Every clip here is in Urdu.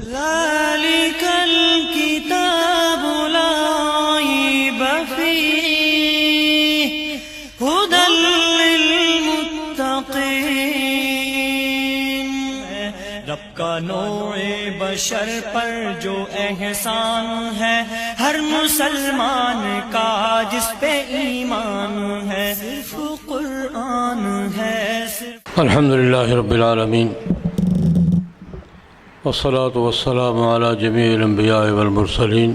ذلك الكتاب لا ريب فيه هدى للمتقين۔ رب کا نوع بشر پر جو احسان ہے ہر مسلمان کا جس پہ ایمان ہے، صرف قرآن ہے۔ الحمدللہ رب العالمین والصلاة والسلام على جميع الانبیاء والمرسلین،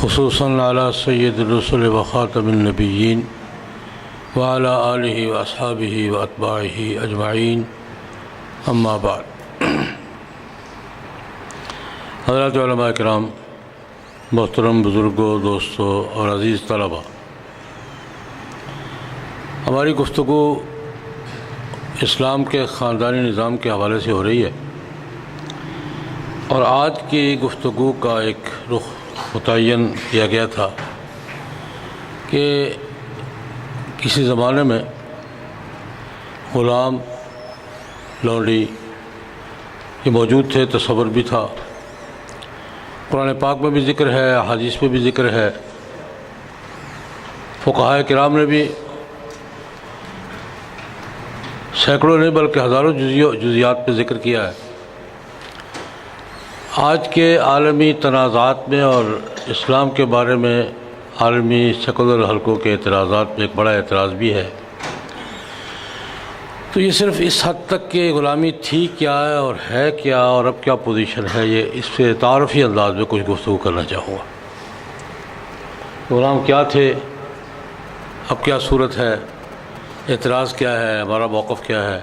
خصوصاً على سید الرسل وخاتم النبیین وعلى آلہ واصحابہ واتباعہ اجمعین، اما بعد۔ حضرات علماء کرام، محترم بزرگوں، دوستوں اور عزیز طلباء، ہماری گفتگو اسلام کے خاندانی نظام کے حوالے سے ہو رہی ہے، اور آج کی گفتگو کا ایک رخ متعین کیا گیا تھا کہ کسی زمانے میں غلام، لونڈی یہ موجود تھے، تصور بھی تھا، قرآن پاک میں بھی ذکر ہے، احادیث میں بھی ذکر ہے، فقہاء کرام نے بھی سینکڑوں نہیں بلکہ ہزاروں جزیات پہ ذکر کیا ہے۔ آج کے عالمی تنازعات میں اور اسلام کے بارے میں عالمی سیکولر حلقوں کے اعتراضات میں ایک بڑا اعتراض بھی ہے۔ تو یہ صرف اس حد تک کہ غلامی تھی کیا ہے اور ہے کیا اور اب کیا پوزیشن ہے، یہ اس سے تعارفی انداز میں کچھ گفتگو کرنا چاہوں گا۔ غلام کیا تھے، اب کیا صورت ہے، اعتراض کیا ہے، ہمارا موقف کیا ہے،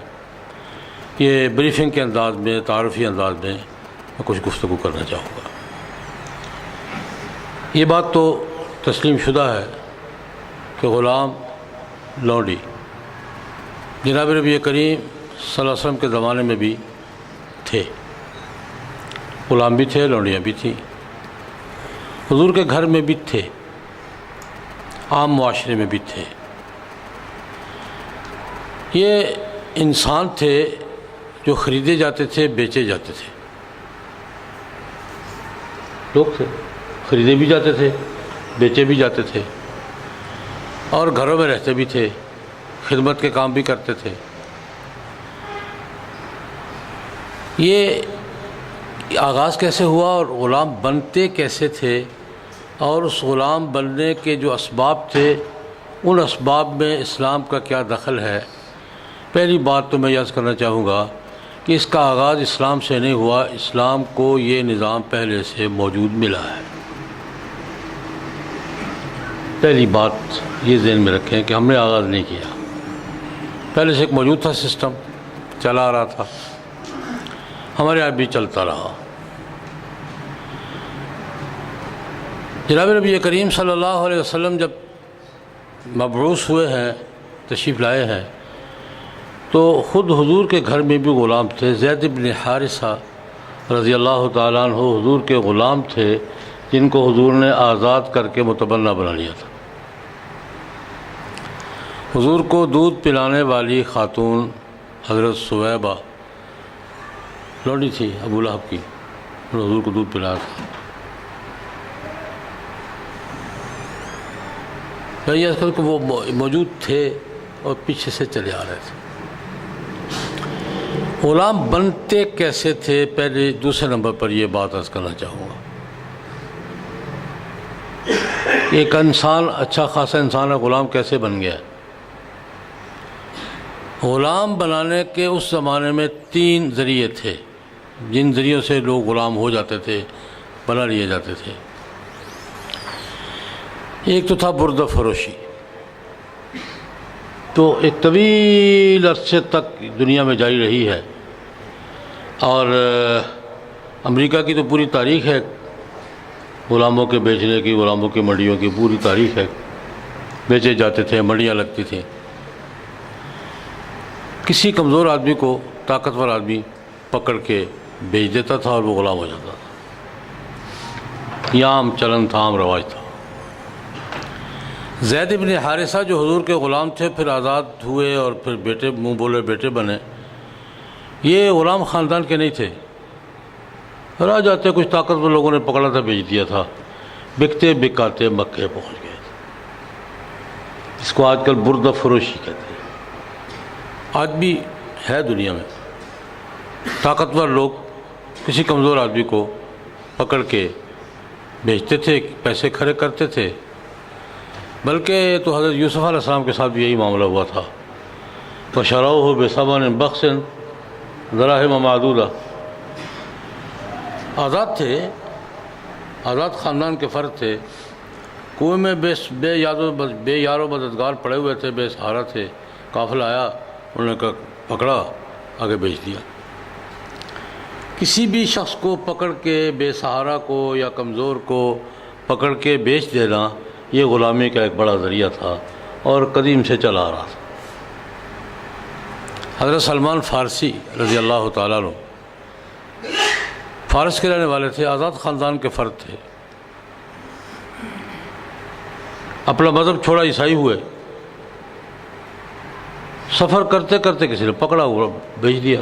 یہ بریفنگ کے انداز میں، تعارفی انداز میں میں کچھ گفتگو کرنا چاہوں گا۔ یہ بات تو تسلیم شدہ ہے کہ غلام، لونڈی جناب نبی کریم صلی اللہ علیہ وسلم کے زمانے میں بھی تھے، غلام بھی تھے، لونڈیاں بھی تھیں، حضور کے گھر میں بھی تھے، عام معاشرے میں بھی تھے۔ یہ انسان تھے جو خریدے جاتے تھے، بیچے جاتے تھے، لوگ تھے، خریدے بھی جاتے تھے، بیچے بھی جاتے تھے، اور گھروں میں رہتے بھی تھے، خدمت کے کام بھی کرتے تھے۔ یہ آغاز کیسے ہوا اور غلام بنتے کیسے تھے، اور اس غلام بننے کے جو اسباب تھے ان اسباب میں اسلام کا کیا دخل ہے؟ پہلی بات تو میں یاد کرنا چاہوں گا کہ اس کا آغاز اسلام سے نہیں ہوا، اسلام کو یہ نظام پہلے سے موجود ملا ہے۔ پہلی بات یہ ذہن میں رکھیں کہ ہم نے آغاز نہیں کیا، پہلے سے ایک موجود تھا، سسٹم چلا آ رہا تھا، ہمارے یہاں بھی چلتا رہا۔ جناب نبی کریم صلی اللہ علیہ وسلم جب مبعوث ہوئے ہیں، تشریف لائے ہیں، تو خود حضور کے گھر میں بھی غلام تھے۔ زید بن حارثہ رضی اللہ تعالیٰ عنہ حضور کے غلام تھے، جن کو حضور نے آزاد کر کے متبنہ بنا لیا تھا۔ حضور کو دودھ پلانے والی خاتون حضرت سویبہ لونڈی تھی ابو لہب کی، حضور کو دودھ پلایا تھا۔ یہ اصل کو وہ موجود تھے اور پیچھے سے چلے آ رہے تھے۔ غلام بنتے کیسے تھے، پہلے دوسرے نمبر پر یہ بات عرض کرنا چاہوں گا۔ ایک انسان، اچھا خاصا انسان ہے، غلام کیسے بن گیا؟ غلام بنانے کے اس زمانے میں 3 ذریعے تھے جن ذریعوں سے لوگ غلام ہو جاتے تھے، بنا لیے جاتے تھے۔ ایک تو تھا بردہ فروشی، تو ایک طویل عرصے تک دنیا میں جاری رہی ہے، اور امریکہ کی تو پوری تاریخ ہے غلاموں کے بیچنے کی، غلاموں کی منڈیوں کی پوری تاریخ ہے، بیچے جاتے تھے، منڈیاں لگتی تھیں۔ کسی کمزور آدمی کو طاقتور آدمی پکڑ کے بیچ دیتا تھا اور وہ غلام ہو جاتا تھا۔ یہ عام چلن تھا، عام رواج تھا۔ زید بن حارثہ جو حضور کے غلام تھے، پھر آزاد ہوئے اور پھر بیٹے، منہ بولے بیٹے بنے، یہ غلام خاندان کے نہیں تھے، اور آ جاتے کچھ طاقتور لوگوں نے پکڑا تھا، بیچ دیا تھا، بکتے بکاتے مکے پہنچ گئے تھے۔ اس کو آج کل بردہ فروشی کہتے ہیں۔ آج بھی ہے دنیا میں طاقتور لوگ کسی کمزور آدمی کو پکڑ کے بیچتے تھے، پیسے کھڑے کرتے تھے۔ بلکہ تو حضرت یوسف علیہ السلام کے ساتھ بھی یہی معاملہ ہوا تھا۔ فشروہ بثمن بخس دراہم معدودہ۔ آزاد تھے، آزاد خاندان کے فرد تھے، کنویں میں بے یار و مددگار پڑے ہوئے تھے، بے سہارا تھے۔ قافلہ آیا، انہوں نے پکڑا، آگے بیچ دیا۔ کسی بھی شخص کو پکڑ کے، بے سہارا کو یا کمزور کو پکڑ کے بیچ دینا، یہ غلامی کا ایک بڑا ذریعہ تھا اور قدیم سے چلا آ رہا تھا۔ حضرت سلمان فارسی رضی اللہ تعالیٰ عنہ فارس کے رہنے والے تھے، آزاد خاندان کے فرد تھے، اپنا مذہب چھوڑا، عیسائی ہوئے۔ سفر کرتے کرتے کسی نے پکڑا ہوا، بیچ دیا۔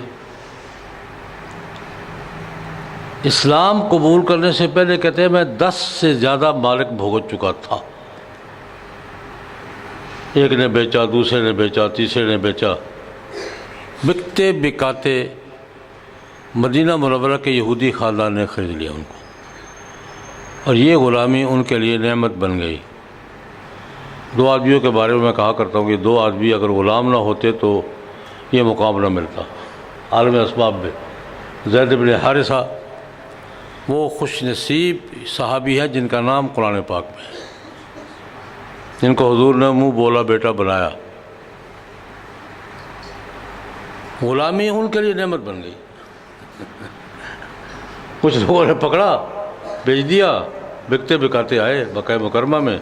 اسلام قبول کرنے سے پہلے کہتے ہیں میں 10 سے زیادہ مالک بھگت چکا تھا۔ ایک نے بیچا، دوسرے نے بیچا، تیسرے نے بیچا، بکتے بکاتے مدینہ منورہ کے یہودی خاندان نے خرید لیا ان کو، اور یہ غلامی ان کے لیے نعمت بن گئی۔ 2 آدمیوں کے بارے میں کہا کرتا ہوں کہ 2 آدمی اگر غلام نہ ہوتے تو یہ مقام نہ ملتا عالم اسباب میں۔ زید بن حارثہ وہ خوش نصیب صحابی ہیں جن کا نام قرآن پاک میں ہے، جن کو حضور نے منہ بولا بیٹا بنایا۔ غلامی ان کے لیے نعمت بن گئی۔ کچھ لوگوں نے پکڑا، بیچ دیا، بکتے بکاتے آئے مکہ مکرمہ میں،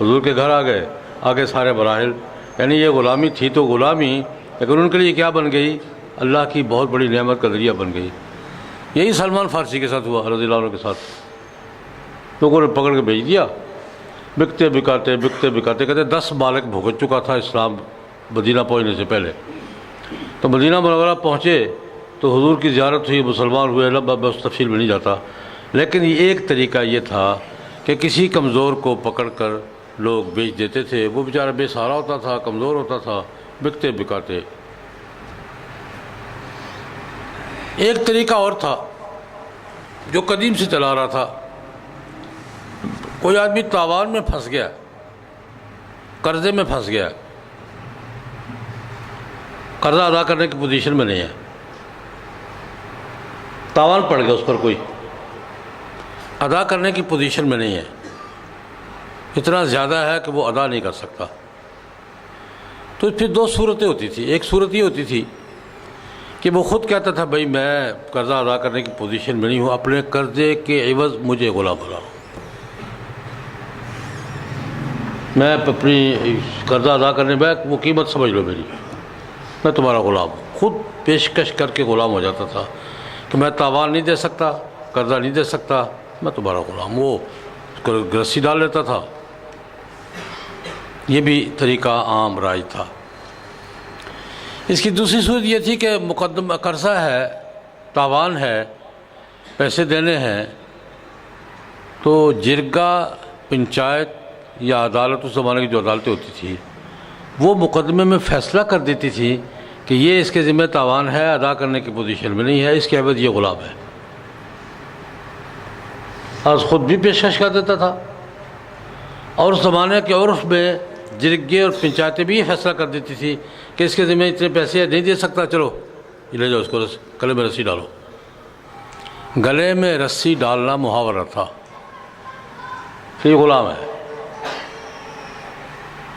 حضور کے گھر آ گئے، آگے سارے مراحل۔ یعنی یہ غلامی تھی تو غلامی، لیکن ان کے لیے کیا بن گئی؟ اللہ کی بہت بڑی نعمت کا ذریعہ بن گئی۔ یہی سلمان فارسی کے ساتھ ہوا، رضی اللہ عنہ کے ساتھ۔ لوگوں نے پکڑ کے بیچ دیا، بکتے بکاتے کہتے 10 مالک بھگت چکا تھا اسلام مدینہ پہنچنے سے پہلے۔ تو مدینہ منورہ پہنچے تو حضور کی زیارت ہوئی، مسلمان ہوئے، میں اس تفصیل میں نہیں جاتا، لیکن یہ ایک طریقہ یہ تھا کہ کسی کمزور کو پکڑ کر لوگ بیچ دیتے تھے۔ وہ بیچارہ بے سہارا ہوتا تھا، کمزور ہوتا تھا، بکتے بکاتے۔ ایک طریقہ اور تھا جو قدیم سے چلا رہا تھا۔ کوئی آدمی تاوان میں پھنس گیا، قرضے میں پھنس گیا، قرضہ ادا کرنے کی پوزیشن میں نہیں ہے، تاوان پڑ گیا اس پر، کوئی ادا کرنے کی پوزیشن میں نہیں ہے، اتنا زیادہ ہے کہ وہ ادا نہیں کر سکتا۔ تو پھر 2 صورتیں ہوتی تھیں۔ ایک صورت یہ ہوتی تھی کہ وہ خود کہتا تھا بھائی میں قرضہ ادا کرنے کی پوزیشن میں نہیں ہوں، اپنے قرضے کے عوض مجھے غلام بناؤ، میں اپنی قرضہ ادا کرنے میں وہ قیمت سمجھ لو میری، میں تمہارا غلام ہوں۔ خود پیشکش کر کے غلام ہو جاتا تھا کہ میں تاوان نہیں دے سکتا، قرضہ نہیں دے سکتا، میں تمہارا غلام۔ وہ رسی ڈال لیتا تھا۔ یہ بھی طریقہ عام رائج تھا۔ اس کی دوسری صورت یہ تھی کہ مقدمہ قرضہ ہے، تاوان ہے، پیسے دینے ہیں، تو جرگہ، پنچایت یا عدالت، اس زمانے کی جو عدالتیں ہوتی تھی، وہ مقدمے میں فیصلہ کر دیتی تھی کہ یہ اس کے ذمہ تاوان ہے، ادا کرنے کی پوزیشن میں نہیں ہے، اس کے عوض یہ غلام ہے۔ آج خود بھی پیشکش کر دیتا تھا، اور اس زمانے کے عرف میں جرگے اور پنچایتیں بھی یہ فیصلہ کر دیتی تھی کہ اس کے ذمہ اتنے پیسے نہیں دے سکتا، چلو یہ لے جاؤ، اس کو گلے میں رسی ڈالو۔ گلے میں رسی ڈالنا محاورہ تھا کہ یہ غلام ہے۔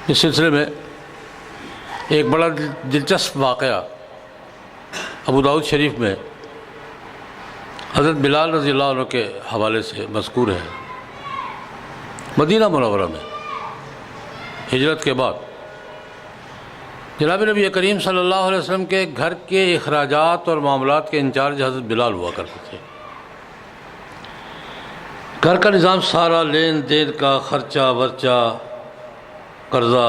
اس سلسلے میں ایک بڑا دلچسپ واقعہ ابو داؤد شریف میں حضرت بلال رضی اللہ عنہ کے حوالے سے مذکور ہے۔ مدینہ منورہ میں ہجرت کے بعد جناب نبی کریم صلی اللہ علیہ وسلم کے گھر کے اخراجات اور معاملات کے انچارج حضرت بلال ہوا کرتے تھے۔ گھر کا نظام سارا، لین دین کا خرچہ ورچہ، قرضہ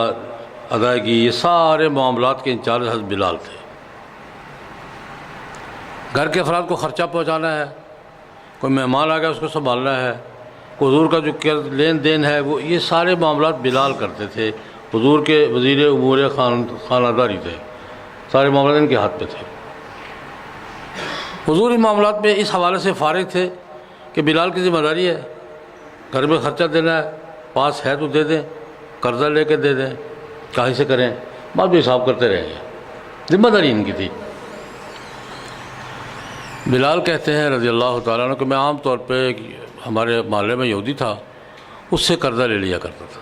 ادائیگی، یہ سارے معاملات کے انچارج حضرت بلال تھے۔ گھر کے افراد کو خرچہ پہنچانا ہے، کوئی مہمان آ گیا اس کو سنبھالنا ہے، حضور کا جو لین دین ہے وہ یہ سارے معاملات بلال کرتے تھے. حضور کے وزیر امور خانہ داری تھے، سارے معاملات ان کے ہاتھ پہ تھے. حضور ان معاملات میں اس حوالے سے فارغ تھے کہ بلال کی ذمہ داری ہے، گھر میں خرچہ دینا ہے، پاس ہے تو دے دیں، قرضہ لے کے دے دیں، کہیں سے کریں، بعد میں حساب کرتے رہیں گے. ذمہ داری ان کی تھی. بلال کہتے ہیں رضی اللہ تعالیٰ عنہ کہ میں عام طور پہ ہمارے محلے میں یہودی تھا، اس سے قرضہ لے لیا کرتا تھا.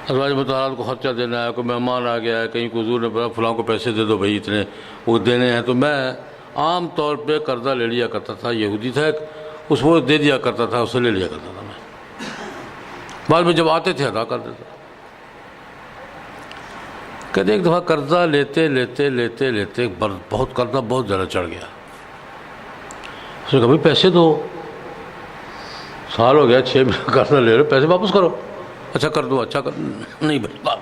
ازواج مطہرات کو خرچہ دینا ہے، کوئی مہمان آ گیا ہے، کہیں کو حضور نے بولا فلاں کو پیسے دے دو بھائی اتنے وہ دینے ہیں، تو میں عام طور پہ قرضہ لے لیا کرتا تھا. یہودی تھا اس کو دے دیا کرتا تھا، اسے لے لیا کرتا تھا میں، بعد میں جب آتے تھے ادا کر دیتا. کہتے ایک دفعہ قرضہ لیتے لیتے لیتے لیتے بہت قرضہ بہت زیادہ چڑھ گیا. اس نے کہا بھائی پیسے دو، سال ہو گیا 6 مہینے قرضہ لے رہے، پیسے واپس کرو. اچھا کر دو، اچھا کر نہیں بھائی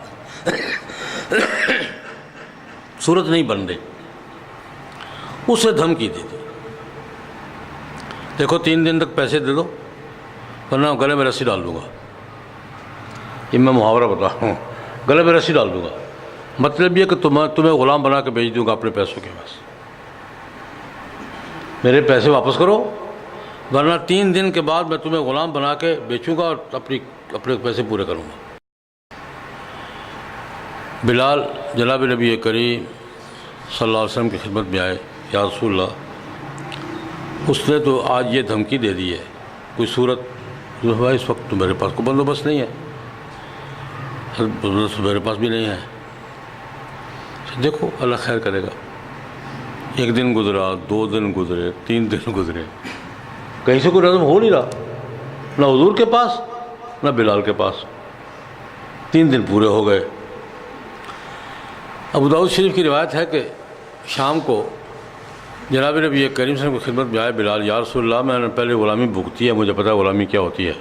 صورت نہیں بن رہی. اسے دھمکی دی تھی، دیکھو 3 دن تک پیسے دے دو ورنہ گلے میں رسی ڈال دوں گا. یہ میں محاورہ بتا رہا ہوں، گلے میں رسی ڈال دوں گا. مطلب یہ کہ تمہیں غلام بنا کے بیچ دوں گا اپنے پیسوں کے پاس. میرے پیسے واپس کرو ورنہ 3 دن کے بعد میں تمہیں غلام بنا کے بیچوں گا اور اپنے پیسے پورے کروں گا. بلال جناب نبی کریم صلی اللہ علیہ وسلم کی خدمت میں آئے، یا رسول اللہ اس نے تو آج یہ دھمکی دے دی ہے، کوئی صورت بھائی اس وقت تو میرے پاس کوئی بندوبست نہیں ہے، بندوبست میرے پاس بھی نہیں ہے. دیکھو اللہ خیر کرے گا. 1 دن گزرا، 2 دن گزرے، 3 دن گزرے، کہیں سے کوئی رقم ہو نہیں رہا، نہ حضور کے پاس نہ بلال کے پاس. 3 دن پورے ہو گئے. ابو داؤد شریف کی روایت ہے کہ شام کو جناب نبی کریم صلی اللہ علیہ وسلم کی خدمت میں آئے بلال، یا رسول اللہ میں نے پہلے غلامی بھگتی ہے، مجھے پتہ ہے غلامی کیا ہوتی ہے،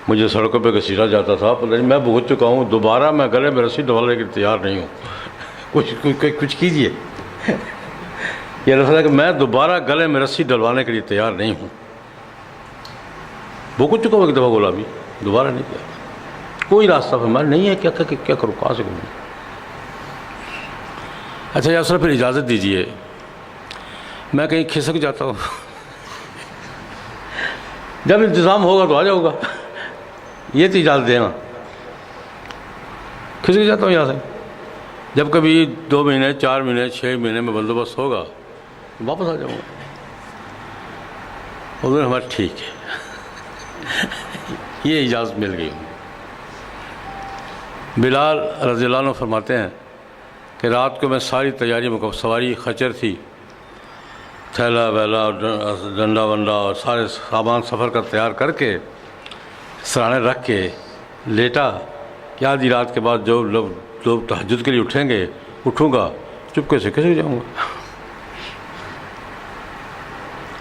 مجھے سڑکوں پہ گھسیٹا جاتا تھا، پتہ نہیں میں بھگت چکا ہوں، دوبارہ میں گلے میں رسی ڈالنے کے لیے تیار نہیں ہوں، کچھ کیجیے. یہ رسول ہے کہ میں دوبارہ گلے میں رسی ڈلوانے کے لیے تیار نہیں ہوں. بھگت چکا ہوں ایک دفعہ غلامی، دوبارہ نہیں کیا. کوئی راستہ فرمایا نہیں ہے، کیا کروں، کہاں سے کروں. اچھا یا سر پھر اجازت دیجیے میں کہیں کھسک جاتا ہوں، جب انتظام ہوگا تو آ جاؤں گا، یہ تو اجازت دینا. کھسک جاتا ہوں یہاں سے، جب کبھی 2 مہینے 4 مہینے 6 مہینے میں بندوبست ہوگا واپس آ جاؤں گا. حضور نے ہمارا ٹھیک ہے، یہ اجازت مل گئی. بلال رضی اللہ عنہ فرماتے ہیں کہ رات کو میں ساری تیاری سواری خچر تھی، تھیلا ویلا ڈنڈا ونڈا اور سارے سامان سفر کا تیار کر کے سرانے رکھ کے لیٹا کہ آدھی رات کے بعد جو لوگ تہجد کے لیے اٹھیں گے اٹھوں گا، چپکے سے کیسے جاؤں گا.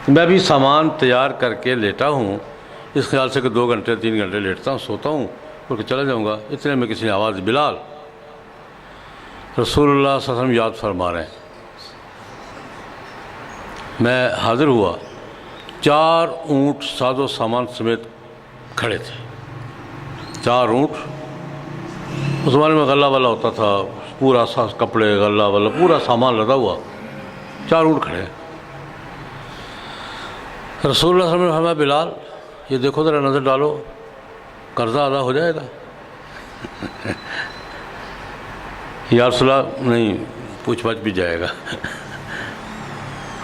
میں بھی سامان تیار کر کے لیٹا ہوں اس خیال سے کہ 2 گھنٹے 3 گھنٹے لیٹتا ہوں، سوتا ہوں اور کہ چلا جاؤں گا. اتنے میں کسی نے آواز دی، بلال. رسول اللہ صلی اللہ علیہ وسلم یاد فرما رہے ہیں. میں حاضر ہوا، 4 اونٹ ساز و سامان سمیت کھڑے تھے. 4 اونٹ، اس زمانے میں غلہ والا ہوتا تھا، پورا ساز کپڑے غلہ والا پورا سامان لدا ہوا، 4 اونٹ کھڑے. رسول اللہ صلی اللہ علیہ وسلم نے فرمایا بلال یہ دیکھو ذرا نظر ڈالو، قرضہ ادا ہو جائے گا. یا رسول اللہ نہیں، پوچھ پاچھ بھی جائے گا،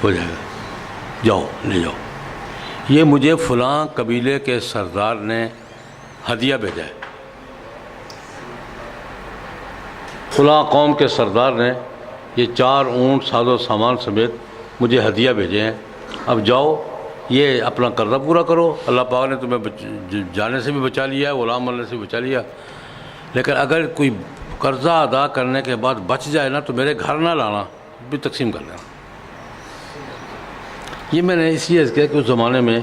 ہو جائے گا، جاؤ لے جاؤ. یہ مجھے فلاں قبیلے کے سردار نے ہدیہ بھیجا ہے، فلاں قوم کے سردار نے یہ 4 اونٹ ساز و سامان سمیت مجھے ہدیہ بھیجے ہیں، اب جاؤ یہ اپنا قرضہ پورا کرو. اللہ پاک نے تمہیں جانے سے بھی بچا لیا ہے، غلام بننے سے بھی بچا لیا، لیکن اگر کوئی قرضہ ادا کرنے کے بعد بچ جائے نا تو میرے گھر نہ لانا، بھی تقسیم کر لینا. یہ میں نے اس لیے کیا کہ اس زمانے میں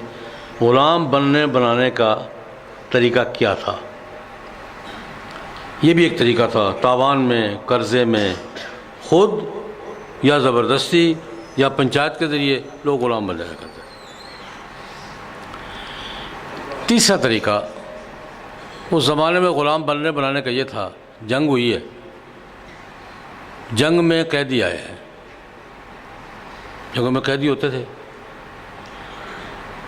غلام بنانے کا طریقہ کیا تھا. یہ بھی ایک طریقہ تھا، تاوان میں، قرضے میں، خود یا زبردستی یا پنچایت کے ذریعے لوگ غلام بن جایا کرتے تھے۔ تیسرا طریقہ اس زمانے میں غلام بنانے کا یہ تھا، جنگ ہوئی ہے، جنگ میں قیدی آئے ہیں، جنگوں میں قیدی ہوتے تھے۔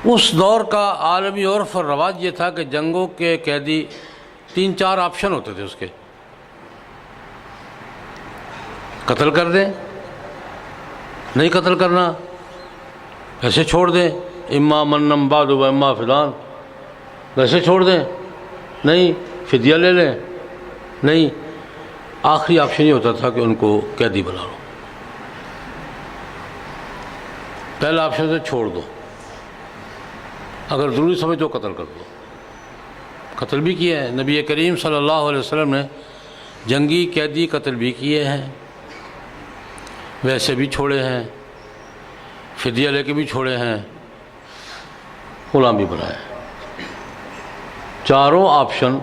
اس دور کا عالمی عرف اور رواج یہ تھا کہ جنگوں کے قیدی 3-4 آپشن ہوتے تھے اس کے، قتل کر دیں، نہیں قتل کرنا ایسے چھوڑ دیں، اما منم بعد و اما فدان، ویسے چھوڑ دیں، نہیں فدیہ لے لیں، نہیں آخری آپشن یہ ہوتا تھا کہ ان کو قیدی بنا لو۔ پہلا آپشن سے چھوڑ دو، اگر ضروری سمجھ تو قتل کر دو۔ قتل بھی کیے ہیں، نبی کریم صلی اللہ علیہ وسلم نے جنگی قیدی قتل بھی کیے ہیں، ویسے بھی چھوڑے ہیں، فدیہ لے کے بھی چھوڑے ہیں، غلام بھی بنائے ہیں۔ چاروں آپشن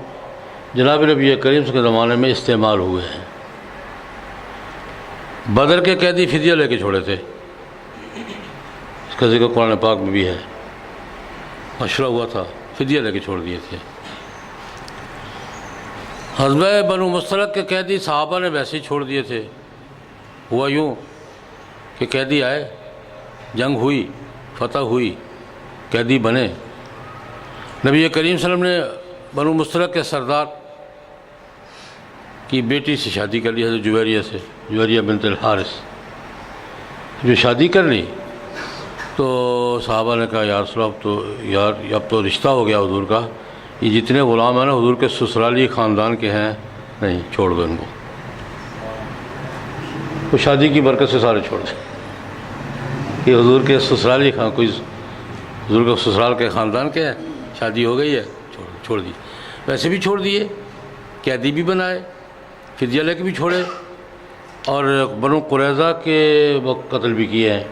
جناب نبی کریم کے زمانے میں استعمال ہوئے ہیں۔ بدر کے قیدی فدیہ لے کے چھوڑے تھے، اس کا ذکر قرآن پاک میں بھی ہے، مشورہ ہوا تھا، فدیہ لے کے چھوڑ دیے تھے۔ غزوہ بنو مستلق کے قیدی صحابہ نے ویسے ہی چھوڑ دیے تھے۔ ہوا یوں کہ قیدی آئے، جنگ ہوئی، فتح ہوئی، قیدی بنے، نبی کریم صلی اللہ علیہ وسلم نے بنو مستلق کے سردار کی بیٹی سے شادی کر لی، حضرت جویریہ سے، جویریہ بنت الحارث، جو شادی کر لی تو صحابہ نے کہا یا رسول اللہ، اب تو رشتہ ہو گیا حضور کا، یہ جتنے غلام ہیں نا حضور کے سسرالی خاندان کے ہیں، نہیں چھوڑ دو ان کو۔ تو شادی کی برکت سے سارے چھوڑ دیں، یہ حضور کے سسرالی کوئی حضور کے سسرال کے خاندان کے ہیں، شادی ہو گئی ہے، چھوڑ دی۔ ویسے بھی چھوڑ دیے، قیدی بھی بنائے، فدیہ لے کے بھی چھوڑے، اور بنو قریظہ کے وقت قتل بھی کیے ہیں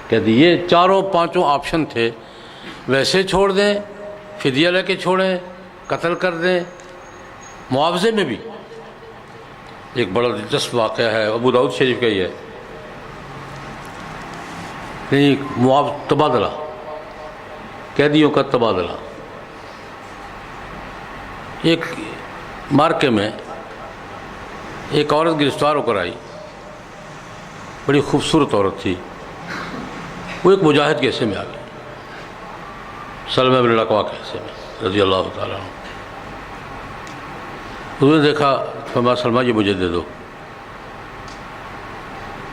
قیدی۔ یہ 4-5 آپشن تھے، ویسے چھوڑ دیں، فدیہ لے کے چھوڑیں، قتل کر دیں۔ معاوضے میں بھی ایک بڑا دلچسپ واقعہ ہے، ابو داؤد شریف کا ہی ہے، تبادلہ، قیدیوں کا تبادلہ۔ ایک مارکے میں ایک عورت گرفتار ہو کر آئی، بڑی خوبصورت عورت تھی، وہ ایک مجاہد کے حصے میں آ گئی، سلمہ بن الاکوع کے حصے میں رضی اللہ تعالیٰ عنہ۔ انہوں نے دیکھا، فرمایا سلمہ یہ مجھے دے دو۔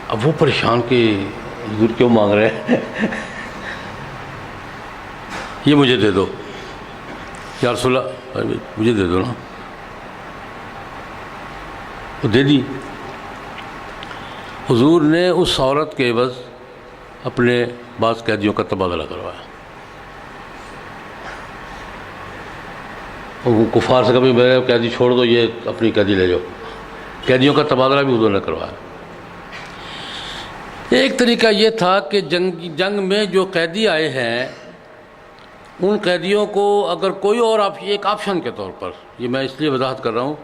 اب وہ پریشان کہ حضور کیوں مانگ رہے ہیں، یہ مجھے دے دو یا رسول اللہ، مجھے دے دو نا۔ وہ دے دی۔ حضور نے اس عورت کے عوض اپنے بعض قیدیوں کا تبادلہ کروایا۔ وہ کفار سے کبھی میرے قیدی چھوڑ دو، یہ اپنی قیدی لے جاؤ، قیدیوں کا تبادلہ بھی حضور نے کروایا۔ ایک طریقہ یہ تھا کہ جنگ میں جو قیدی آئے ہیں ان قیدیوں کو اگر کوئی اور ایک آپشن کے طور پر، یہ میں اس لیے وضاحت کر رہا ہوں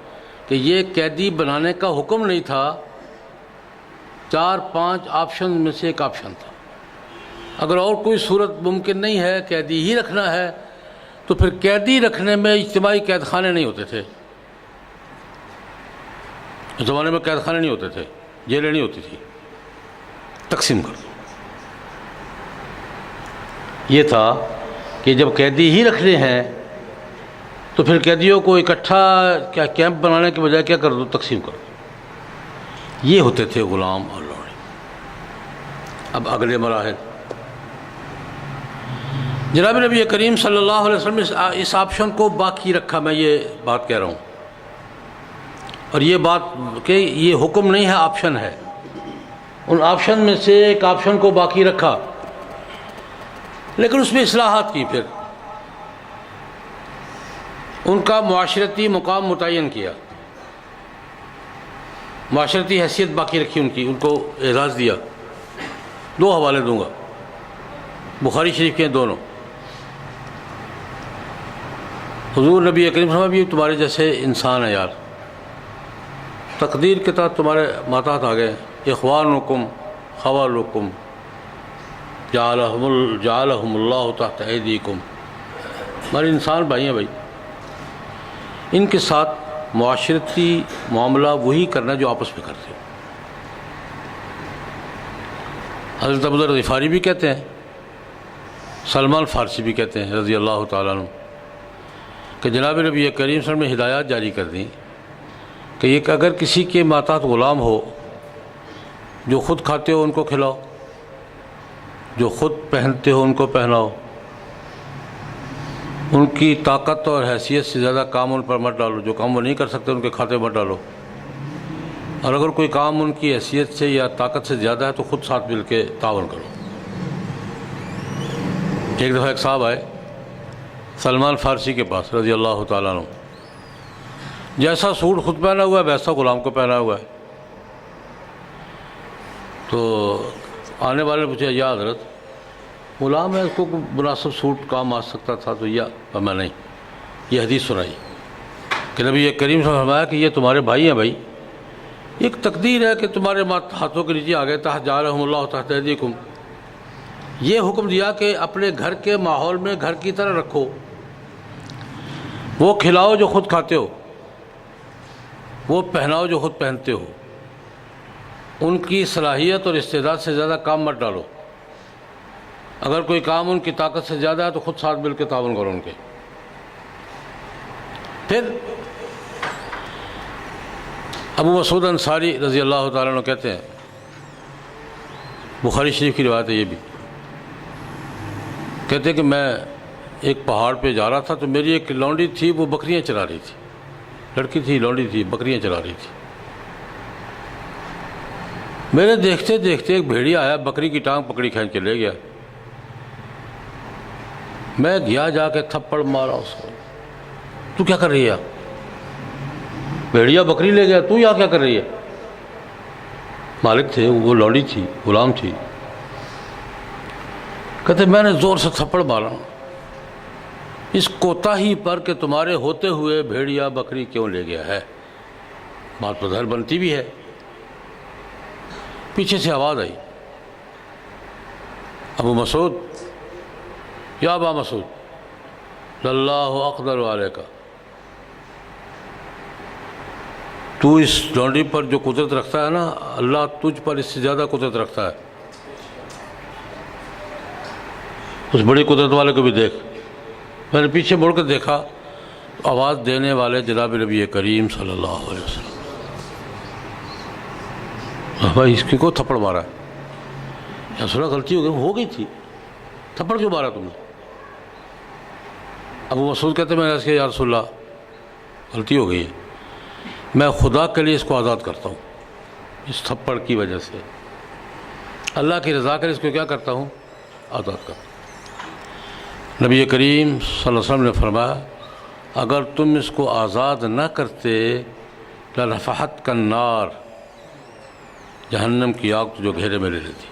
کہ یہ قیدی بنانے کا حکم نہیں تھا، 4-5 آپشن میں سے ایک آپشن تھا۔ اگر اور کوئی صورت ممکن نہیں ہے، قیدی ہی رکھنا ہے، تو پھر قیدی رکھنے میں اجتماعی قید خانے نہیں ہوتے تھے۔ اس زمانے میں قید خانے نہیں ہوتے تھے، جیلیں نہیں ہوتی تھی، تقسیم کر دو۔ یہ تھا کہ جب قیدی ہی رکھنے ہیں تو پھر قیدیوں کو اکٹھا کیا کیمپ بنانے کے بجائے کیا کر دو، تقسیم کر دو۔ یہ ہوتے تھے غلام اور لوڑے۔ اب اگلے مراحل، جناب نبی کریم صلی اللہ علیہ وسلم نے اس آپشن کو باقی رکھا، میں یہ بات کہہ رہا ہوں، اور یہ بات کہ یہ حکم نہیں ہے، آپشن ہے۔ ان آپشن میں سے ایک آپشن کو باقی رکھا، لیکن اس میں اصلاحات کی، پھر ان کا معاشرتی مقام متعین کیا، معاشرتی حیثیت باقی رکھی ان کی، ان کو اعزاز دیا۔ 2 حوالے دوں گا، بخاری شریف کے دونوں۔ حضور نبی کریم صلی اللہ علیہ وسلم بھی تمہارے جیسے انسان ہے یار، تقدیر کے تحت تمہارے ماتحت آ گئے، اخوانکم خوالکم جعلہم اللہ تحت ایدیکم. ہمارے انسان بھائی ہیں بھائی، ان کے ساتھ معاشرتی معاملہ وہی کرنا جو آپس میں کرتے ہو. حضرت ابو ذر غفاری بھی کہتے ہیں، سلمان فارسی بھی کہتے ہیں رضی اللہ تعالیٰ عنہ کہ جناب نبی کریم صلی اللہ علیہ وسلم نے ہدایات جاری کر دیں کہ یہ اگر کسی کے ماتحت غلام ہو، جو خود کھاتے ہو ان کو کھلاؤ، جو خود پہنتے ہو ان کو پہناؤ، ان کی طاقت اور حیثیت سے زیادہ کام ان پر مت ڈالو، جو کام وہ نہیں کر سکتے ان کے کھاتے مت ڈالو، اور اگر کوئی کام ان کی حیثیت سے یا طاقت سے زیادہ ہے تو خود ساتھ مل کے تعاون کرو. ایک دفعہ ایک صاحب آئے سلمان فارسی کے پاس رضی اللہ تعالیٰ عنہ، جیسا سوٹ خود پہنا ہوا ہے ویسا غلام کو پہنا ہوا ہے. تو آنے والے نے پوچھا یا حضرت غلام ہے، اس کو مناسب سوٹ کام آ سکتا تھا تو میں نہیں. یہ حدیث سنائی کہ نبی کریم صلی اللہ علیہ وسلم نے فرمایا کہ یہ تمہارے بھائی ہیں بھائی، ایک تقدیر ہے کہ تمہارے ہاتھوں کے نیچے آ گئے تحت جعلہم اللہ تحت ایدیکم. یہ حکم دیا کہ اپنے گھر کے ماحول میں گھر کی طرح رکھو، وہ کھلاؤ جو خود کھاتے ہو، وہ پہناؤ جو خود پہنتے ہو، ان کی صلاحیت اور استعداد سے زیادہ کام مت ڈالو، اگر کوئی کام ان کی طاقت سے زیادہ ہے تو خود ساتھ مل کے تعاون کرو ان کے. پھر ابو مسعود انصاری رضی اللہ تعالیٰ عنہ کہتے ہیں، بخاری شریف کی روایت ہے یہ بھی، کہتے ہیں کہ میں ایک پہاڑ پہ جا رہا تھا تو میری ایک لونڈی تھی، وہ بکریاں چلا رہی تھی، لڑکی تھی لونڈی تھی، بکریاں چلا رہی تھی. میرے دیکھتے دیکھتے ایک بھیڑیا آیا، بکری کی ٹانگ پکڑی کھینچ کے لے گیا. میں گیا جا کے تھپڑ مارا اس کو. تو کیا کر رہی ہے؟ بھیڑیا بکری لے گیا، تو یہاں کیا کر رہی ہے؟ مالک تھے وہ، لونڈی تھی، غلام تھی. کہتے میں نے زور سے تھپڑ مارا اس کوتاہی پر کہ تمہارے ہوتے ہوئے بھیڑیا بکری کیوں لے گیا ہے. بات تو ظاہر بنتی بھی ہے. پیچھے سے آواز آئی، ابو مسعود، یا ابا مسعود اللہ اقدر والے کا، تو اس لونڈی پر جو قدرت رکھتا ہے نا، اللہ تجھ پر اس سے زیادہ قدرت رکھتا ہے. اس بڑی قدرت والے کو بھی دیکھ. میں نے پیچھے مڑ کر دیکھا، آواز دینے والے جناب نبی کریم صلی اللہ علیہ وسلم. بھائی اس کو تھپڑ مارا ہے؟ یا سنا غلطی ہو گئی تھی، تھپڑ کیوں مارا تم نے؟ ابو مسعود کہتے میں نے اس کے یا رسول اللہ غلطی ہو گئی ہے، میں خدا کے لیے اس کو آزاد کرتا ہوں، اس تھپڑ کی وجہ سے اللہ کی رضا کے لیے اس کو کیا کرتا ہوں؟ آزاد کرتا ہوں. نبی کریم صلی اللہ علیہ وسلم نے فرمایا اگر تم اس کو آزاد نہ کرتے لَنَفَحَتْكَ النَّارُ، جہنم کی آگ تو جو گھیرے میں لے لیتی.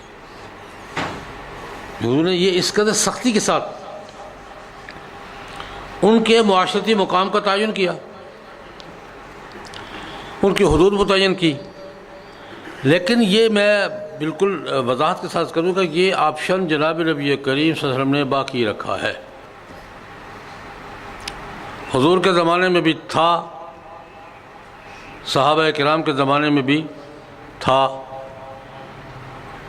حضور نے یہ اس قدر سختی کے ساتھ ان کے معاشرتی مقام کا تعین کیا، ان کی حدود متعین کی. لیکن یہ میں بالکل وضاحت کے ساتھ کروں گا، یہ آپشن جناب نبی کریم صلی اللہ علیہ وسلم نے باقی رکھا ہے. حضور کے زمانے میں بھی تھا، صحابہ کرام کے زمانے میں بھی تھا.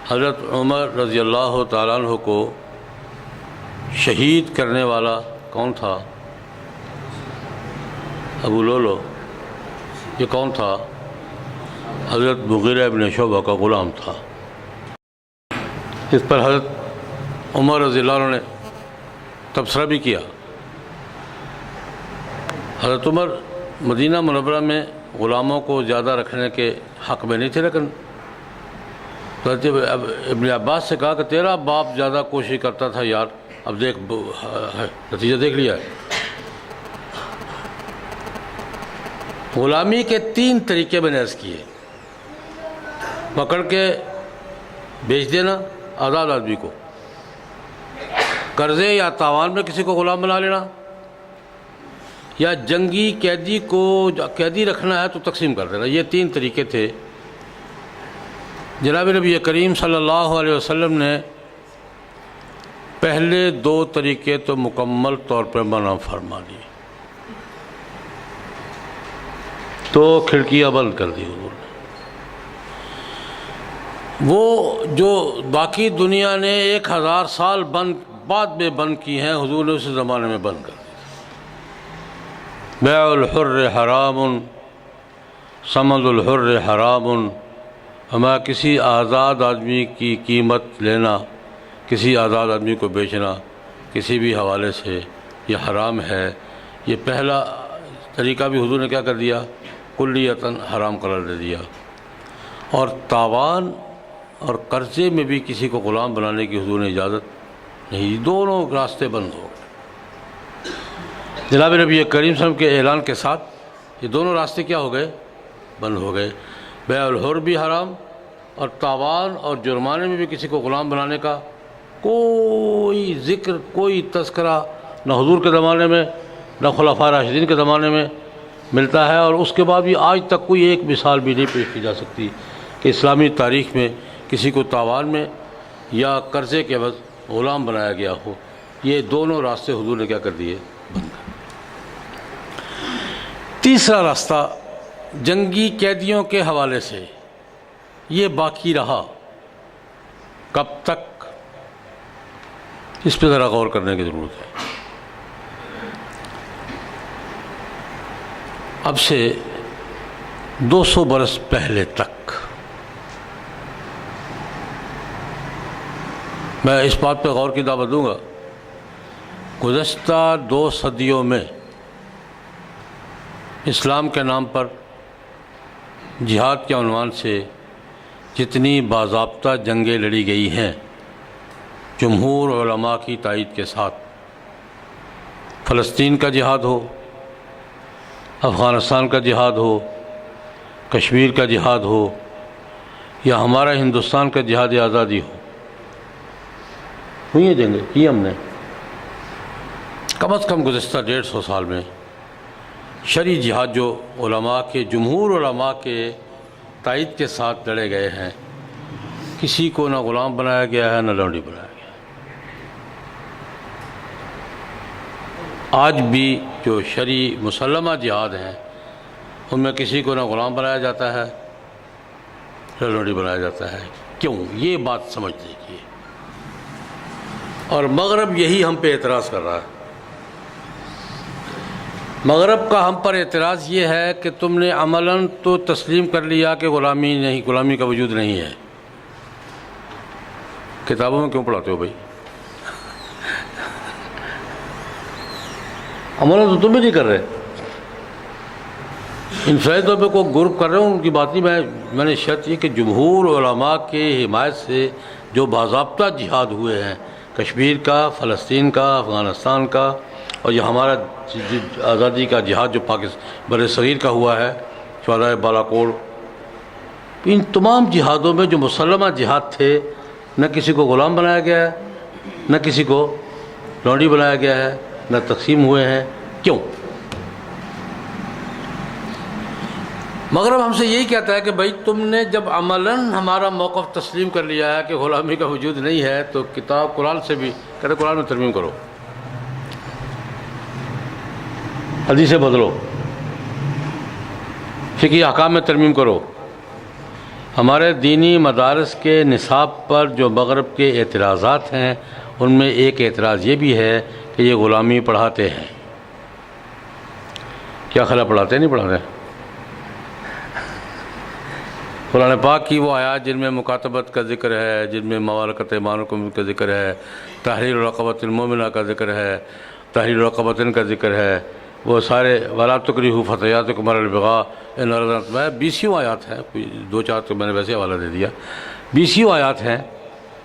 حضرت عمر رضی اللہ تعالیٰ عنہ کو شہید کرنے والا کون تھا؟ ابو لولو. یہ کون تھا؟ حضرت مغیرہ ابن شعبہ کا غلام تھا. اس پر حضرت عمر رضی اللہ عنہ نے تبصرہ بھی کیا. حضرت عمر مدینہ منورہ میں غلاموں کو زیادہ رکھنے کے حق میں نہیں تھے، لیکن حضرت ابن عباس سے کہا کہ تیرا باپ زیادہ کوشش کرتا تھا یار، اب دیکھ نتیجہ دیکھ لیا ہے. غلامی کے 3 طریقے میں نے عرض کیے: پکڑ کے بیچ دینا آزاد آدمی کو، قرضے یا تاوان میں کسی کو غلام بنا لینا، یا جنگی قیدی کو قیدی رکھنا ہے تو تقسیم کر دینا. یہ 3 طریقے تھے جناب نبی کریم صلی اللہ علیہ وسلم نے پہلے 2 طریقے تو مکمل طور پر منع فرما دیے، تو کھڑکیاں بند کر دی حضور نے۔ وہ جو باقی دنیا نے 1000 سال بعد میں بند کی ہیں، حضور نے اس زمانے میں بند کر دی۔ بیع الحر حرام، ثمن الحر حرام، ہمیں کسی آزاد آدمی کی قیمت لینا، کسی آزاد آدمی کو بیچنا کسی بھی حوالے سے یہ حرام ہے۔ یہ پہلا طریقہ بھی حضور نے کیا کر دیا؟ کلیتاً حرام قرار دے دیا۔ اور تاوان اور قرضے میں بھی کسی کو غلام بنانے کی حضور نے اجازت نہیں، دونوں راستے بند ہو گئے۔ جناب نبی کریم صلی اللہ علیہ وسلم کے اعلان کے ساتھ یہ دونوں راستے کیا ہو گئے؟ بند ہو گئے۔ بیع الحر بھی حرام، اور تاوان اور جرمانے میں بھی کسی کو غلام بنانے کا کوئی ذکر، کوئی تذکرہ نہ حضور کے زمانے میں نہ خلفاء راشدین کے زمانے میں ملتا ہے، اور اس کے بعد بھی آج تک کوئی ایک مثال بھی نہیں پیش کی جا سکتی کہ اسلامی تاریخ میں کسی کو تاوان میں یا قرضے کے عوض غلام بنایا گیا ہو۔ یہ دونوں راستے حضور نے کیا کر دیے؟ بند کر۔ تیسرا راستہ جنگی قیدیوں کے حوالے سے یہ باقی رہا، کب تک؟ اس پہ ذرا غور کرنے کی ضرورت ہے۔ اب سے 200 برس پہلے تک میں اس بات پہ غور کی دعوت دوں گا، گزشتہ 2 صدیوں میں اسلام کے نام پر جہاد کے عنوان سے جتنی باضابطہ جنگیں لڑی گئی ہیں جمہور علماء کی تائید کے ساتھ، فلسطین کا جہاد ہو، افغانستان کا جہاد ہو، کشمیر کا جہاد ہو، یا ہمارا ہندوستان کا جہاد آزادی ہو، ہوئی ہیں جنگیں کی ہم نے کم از کم گزشتہ 150 سال میں۔ شرعی جہاد جو علماء کے، جمہور علماء کے تائید کے ساتھ لڑے گئے ہیں، کسی کو نہ غلام بنایا گیا ہے نہ لونڈی بنایا گیا۔ آج بھی جو شرعی مسلمہ جہاد ہیں ان میں کسی کو نہ غلام بنایا جاتا ہے نہ لونڈی بنایا جاتا ہے۔ کیوں؟ یہ بات سمجھ لیجیے۔ اور مغرب یہی ہم پہ اعتراض کر رہا ہے۔ مغرب کا ہم پر اعتراض یہ ہے کہ تم نے عملاً تو تسلیم کر لیا کہ غلامی نہیں، غلامی کا وجود نہیں ہے، کتابوں میں کیوں پڑھاتے ہو بھائی؟ عملاً تو تم بھی نہیں کر رہے، انفرادی طور پہ کوئی گروپ کر رہے ہوں، ان کی بات نہیں۔ میں نے شرط یہ کہ جمہور علماء کے حمایت سے جو باضابطہ جہاد ہوئے ہیں، کشمیر کا، فلسطین کا، افغانستان کا، اور یہ ہمارا آزادی کا جہاد جو بر صغیر کا ہوا ہے، شہدائے بالاکوٹ، ان تمام جہادوں میں جو مسلمہ جہاد تھے، نہ کسی کو غلام بنایا گیا ہے، نہ کسی کو لونڈی بنایا گیا ہے، نہ تقسیم ہوئے ہیں۔ کیوں؟ مغرب ہم سے یہی کہتا ہے کہ بھائی تم نے جب عملاً ہمارا موقف تسلیم کر لیا ہے کہ غلامی کا وجود نہیں ہے، تو کتاب قرآن سے بھی کہتے قرآن میں ترمیم کرو، حدیثیں بدلو، فقہی احکام میں ترمیم کرو۔ ہمارے دینی مدارس کے نصاب پر جو مغرب کے اعتراضات ہیں، ان میں ایک اعتراض یہ بھی ہے کہ یہ غلامی پڑھاتے ہیں۔ کیا خلا پڑھاتے ہیں؟ نہیں پڑھاتے۔ قرآن پاک کی وہ آیات جن میں مکاتبت کا ذکر ہے، جن میں موالقت ایمانکم کا ذکر ہے، تحریر رقبۃ المؤمنہ کا ذکر ہے، تحریر رقبۃ کا ذکر ہے، وہ سارے ولا تکرہوا فتیاتکم علی البغاء ان اردنا، میں 20 آیات ہیں، کوئی 2-4 تو میں نے ویسے حوالہ دے دیا، 20 آیات ہیں۔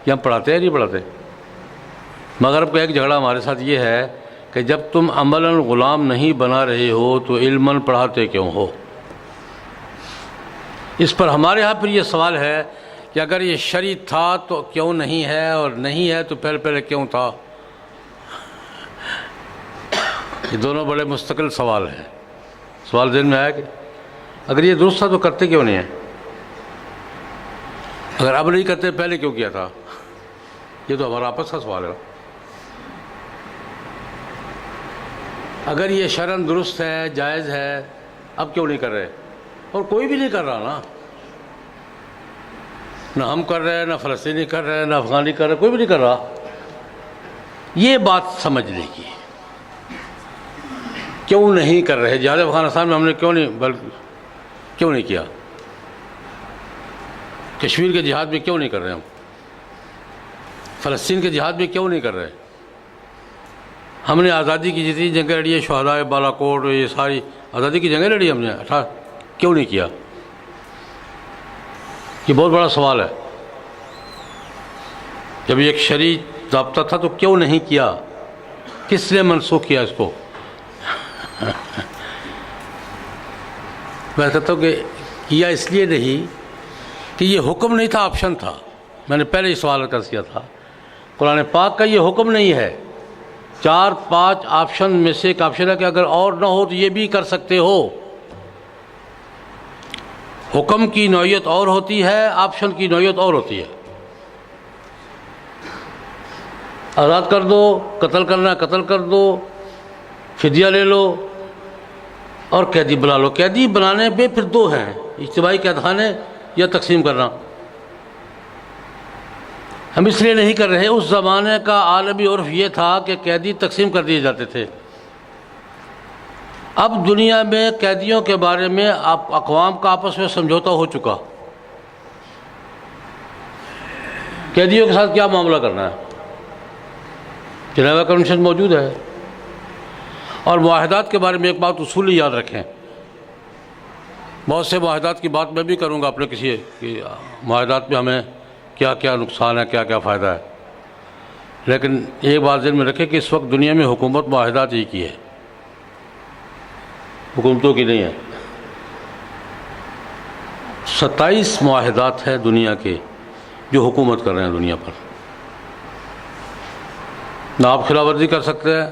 یہ ہم پڑھاتے ہیں نہیں پڑھاتے؟ مغرب کا ایک جھگڑا ہمارے ساتھ یہ ہے کہ جب تم عملاً غلام نہیں بنا رہے ہو تو علماً پڑھاتے کیوں ہو؟ اس پر ہمارے ہاں پھر یہ سوال ہے کہ اگر یہ شرعی تھا تو کیوں نہیں ہے، اور نہیں ہے تو پہلے کیوں تھا؟ یہ دونوں بڑے مستقل سوال ہیں۔ سوال ذہن میں آیا کہ اگر یہ درست تھا تو کرتے کیوں نہیں ہیں؟ اگر اب نہیں کرتے پہلے کیوں کیا تھا؟ یہ تو ہمارا آپس کا سوال ہے. اگر یہ شرعاً درست ہے، جائز ہے، اب کیوں نہیں کر رہے؟ اور کوئی بھی نہیں کر رہا نا، نہ ہم کر رہے ہیں، نہ فلسطینی کر رہے ہیں، نہ افغانی کر رہے ہیں، کوئی بھی نہیں کر رہا. یہ بات سمجھنے کی کیوں نہیں کر رہے؟ جہاد افغانستان میں ہم نے کیوں نہیں کیا؟ کشمیر کے جہاد میں کیوں نہیں کر رہے ہم؟ فلسطین کے جہاد میں کیوں نہیں کر رہے؟ ہم نے آزادی کی جتنی جنگیں لڑی ہیں، شہدائے بالا کوٹ، یہ ساری آزادی کی جنگیں لڑی ہم نے، کیوں نہیں کیا؟ یہ بہت بڑا سوال ہے. جب یہ ایک شرعی ضابطہ تھا تو کیوں نہیں کیا؟ کس نے منسوخ کیا اس کو؟ میں کہتا ہوں کہ کیا اس لیے نہیں کہ یہ حکم نہیں تھا، آپشن تھا. میں نے پہلے ہی سوال کر دیا تھا، قرآن پاک کا یہ حکم نہیں ہے. 4-5 آپشن میں سے ایک آپشن ہے کہ اگر اور نہ ہو تو یہ بھی کر سکتے ہو. حکم کی نوعیت اور ہوتی ہے، آپشن کی نوعیت اور ہوتی ہے. آزاد کر دو، قتل کرنا قتل کر دو، فدیہ لے لو، اور قیدی بنا لو. قیدی بنانے پہ پھر 2 ہیں، اجتماعی قید خانے یا تقسیم کرنا. ہم اس لیے نہیں کر رہے، اس زمانے کا عالمی عرف یہ تھا کہ قیدی تقسیم کر دیے جاتے تھے. اب دنیا میں قیدیوں کے بارے میں اقوام کا آپس میں سمجھوتا ہو چکا. قیدیوں کے ساتھ کیا معاملہ کرنا ہے؟ جنیوا کنونشن موجود ہے. اور معاہدات کے بارے میں ایک بات اصولی یاد رکھیں. بہت سے معاہدات کی بات میں بھی کروں گا اپنے کسی معاہدات میں ہمیں کیا کیا نقصان ہے، کیا کیا فائدہ ہے. لیکن ایک بات ذہن میں رکھیں کہ اس وقت دنیا میں حکومت معاہدات ہی کی ہے، حکومتوں کی نہیں ہے. 27 معاہدات ہیں دنیا کے جو حکومت کر رہے ہیں دنیا پر. نہ آپ خلاف ورزی کر سکتے ہیں،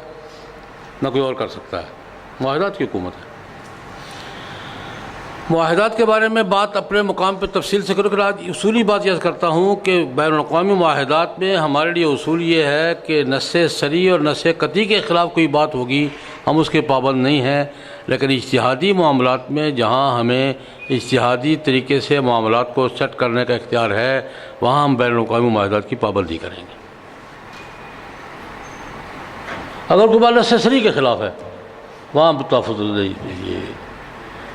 نہ کوئی اور کر سکتا ہے. معاہدات کی حکومت ہے. معاہدات کے بارے میں بات اپنے مقام پہ تفصیل سے کروں، کہ آج اصولی بات یہ کرتا ہوں کہ بین الاقوامی معاہدات میں ہمارے لیے اصول یہ ہے کہ نص صریح اور نص قطعی کے خلاف کوئی بات ہوگی ہم اس کے پابند نہیں ہیں. لیکن اجتہادی معاملات میں جہاں ہمیں اجتہادی طریقے سے معاملات کو سیٹ کرنے کا اختیار ہے، وہاں ہم بین الاقوامی معاہدات کی پابندی کریں گے. اگر کوئی بات نص صریح کے خلاف ہے، وہاں تحفظ یہ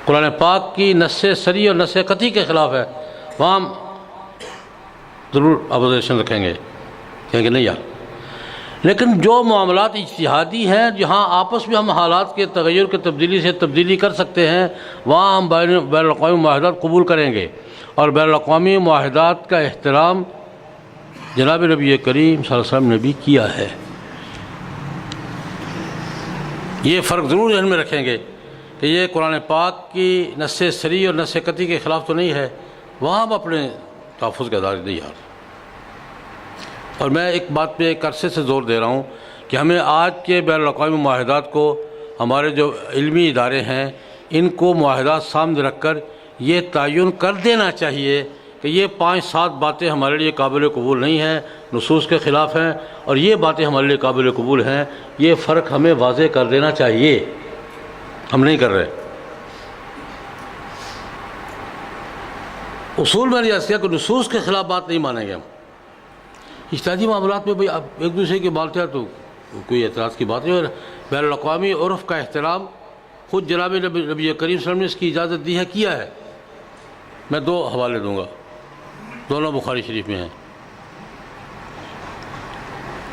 قرآن پاک کی نص صریح اور نص قطعی کے خلاف ہے، وہاں ہم ضرور اپوزیشن رکھیں گے، کہیں گے نہیں یار. لیکن جو معاملات اجتہادی ہیں، جہاں آپس میں ہم حالات کے تغیر کے تبدیلی سے تبدیلی کر سکتے ہیں، وہاں ہم بین الاقوامی معاہدات قبول کریں گے. اور بین الاقوامی معاہدات کا احترام جناب نبی کریم صلی اللہ علیہ وسلم نے بھی کیا ہے. یہ فرق ضرور ذہن میں رکھیں گے کہ یہ قرآن پاک کی نص صریح اور نص قطعی کے خلاف تو نہیں ہے، وہاں ہم اپنے تحفظ کے ادارے نہیں یار. اور میں ایک بات پہ ایک عرصے سے زور دے رہا ہوں کہ ہمیں آج کے بین الاقوامی معاہدات کو، ہمارے جو علمی ادارے ہیں، ان کو معاہدات سامنے رکھ کر یہ تعین کر دینا چاہیے کہ یہ 5-7 باتیں ہمارے لیے قابل قبول نہیں ہیں، نصوص کے خلاف ہیں، اور یہ باتیں ہمارے لیے قابل قبول ہیں. یہ فرق ہمیں واضح کر دینا چاہیے. ہم نہیں کر رہے. اصول میں نے یہ کیا کہ نصوص کے خلاف بات نہیں مانیں گے ہم. اجتہادی معاملات میں بھئی اب ایک دوسرے کی بات ہے تو کوئی اعتراض کی بات نہیں. اور بین الاقوامی عرف کا احترام خود جناب نبی کریم صلی اللہ علیہ وسلم نے اس کی اجازت دی ہے، کیا ہے. میں 2 حوالے دوں گا، دونوں بخاری شریف میں ہیں.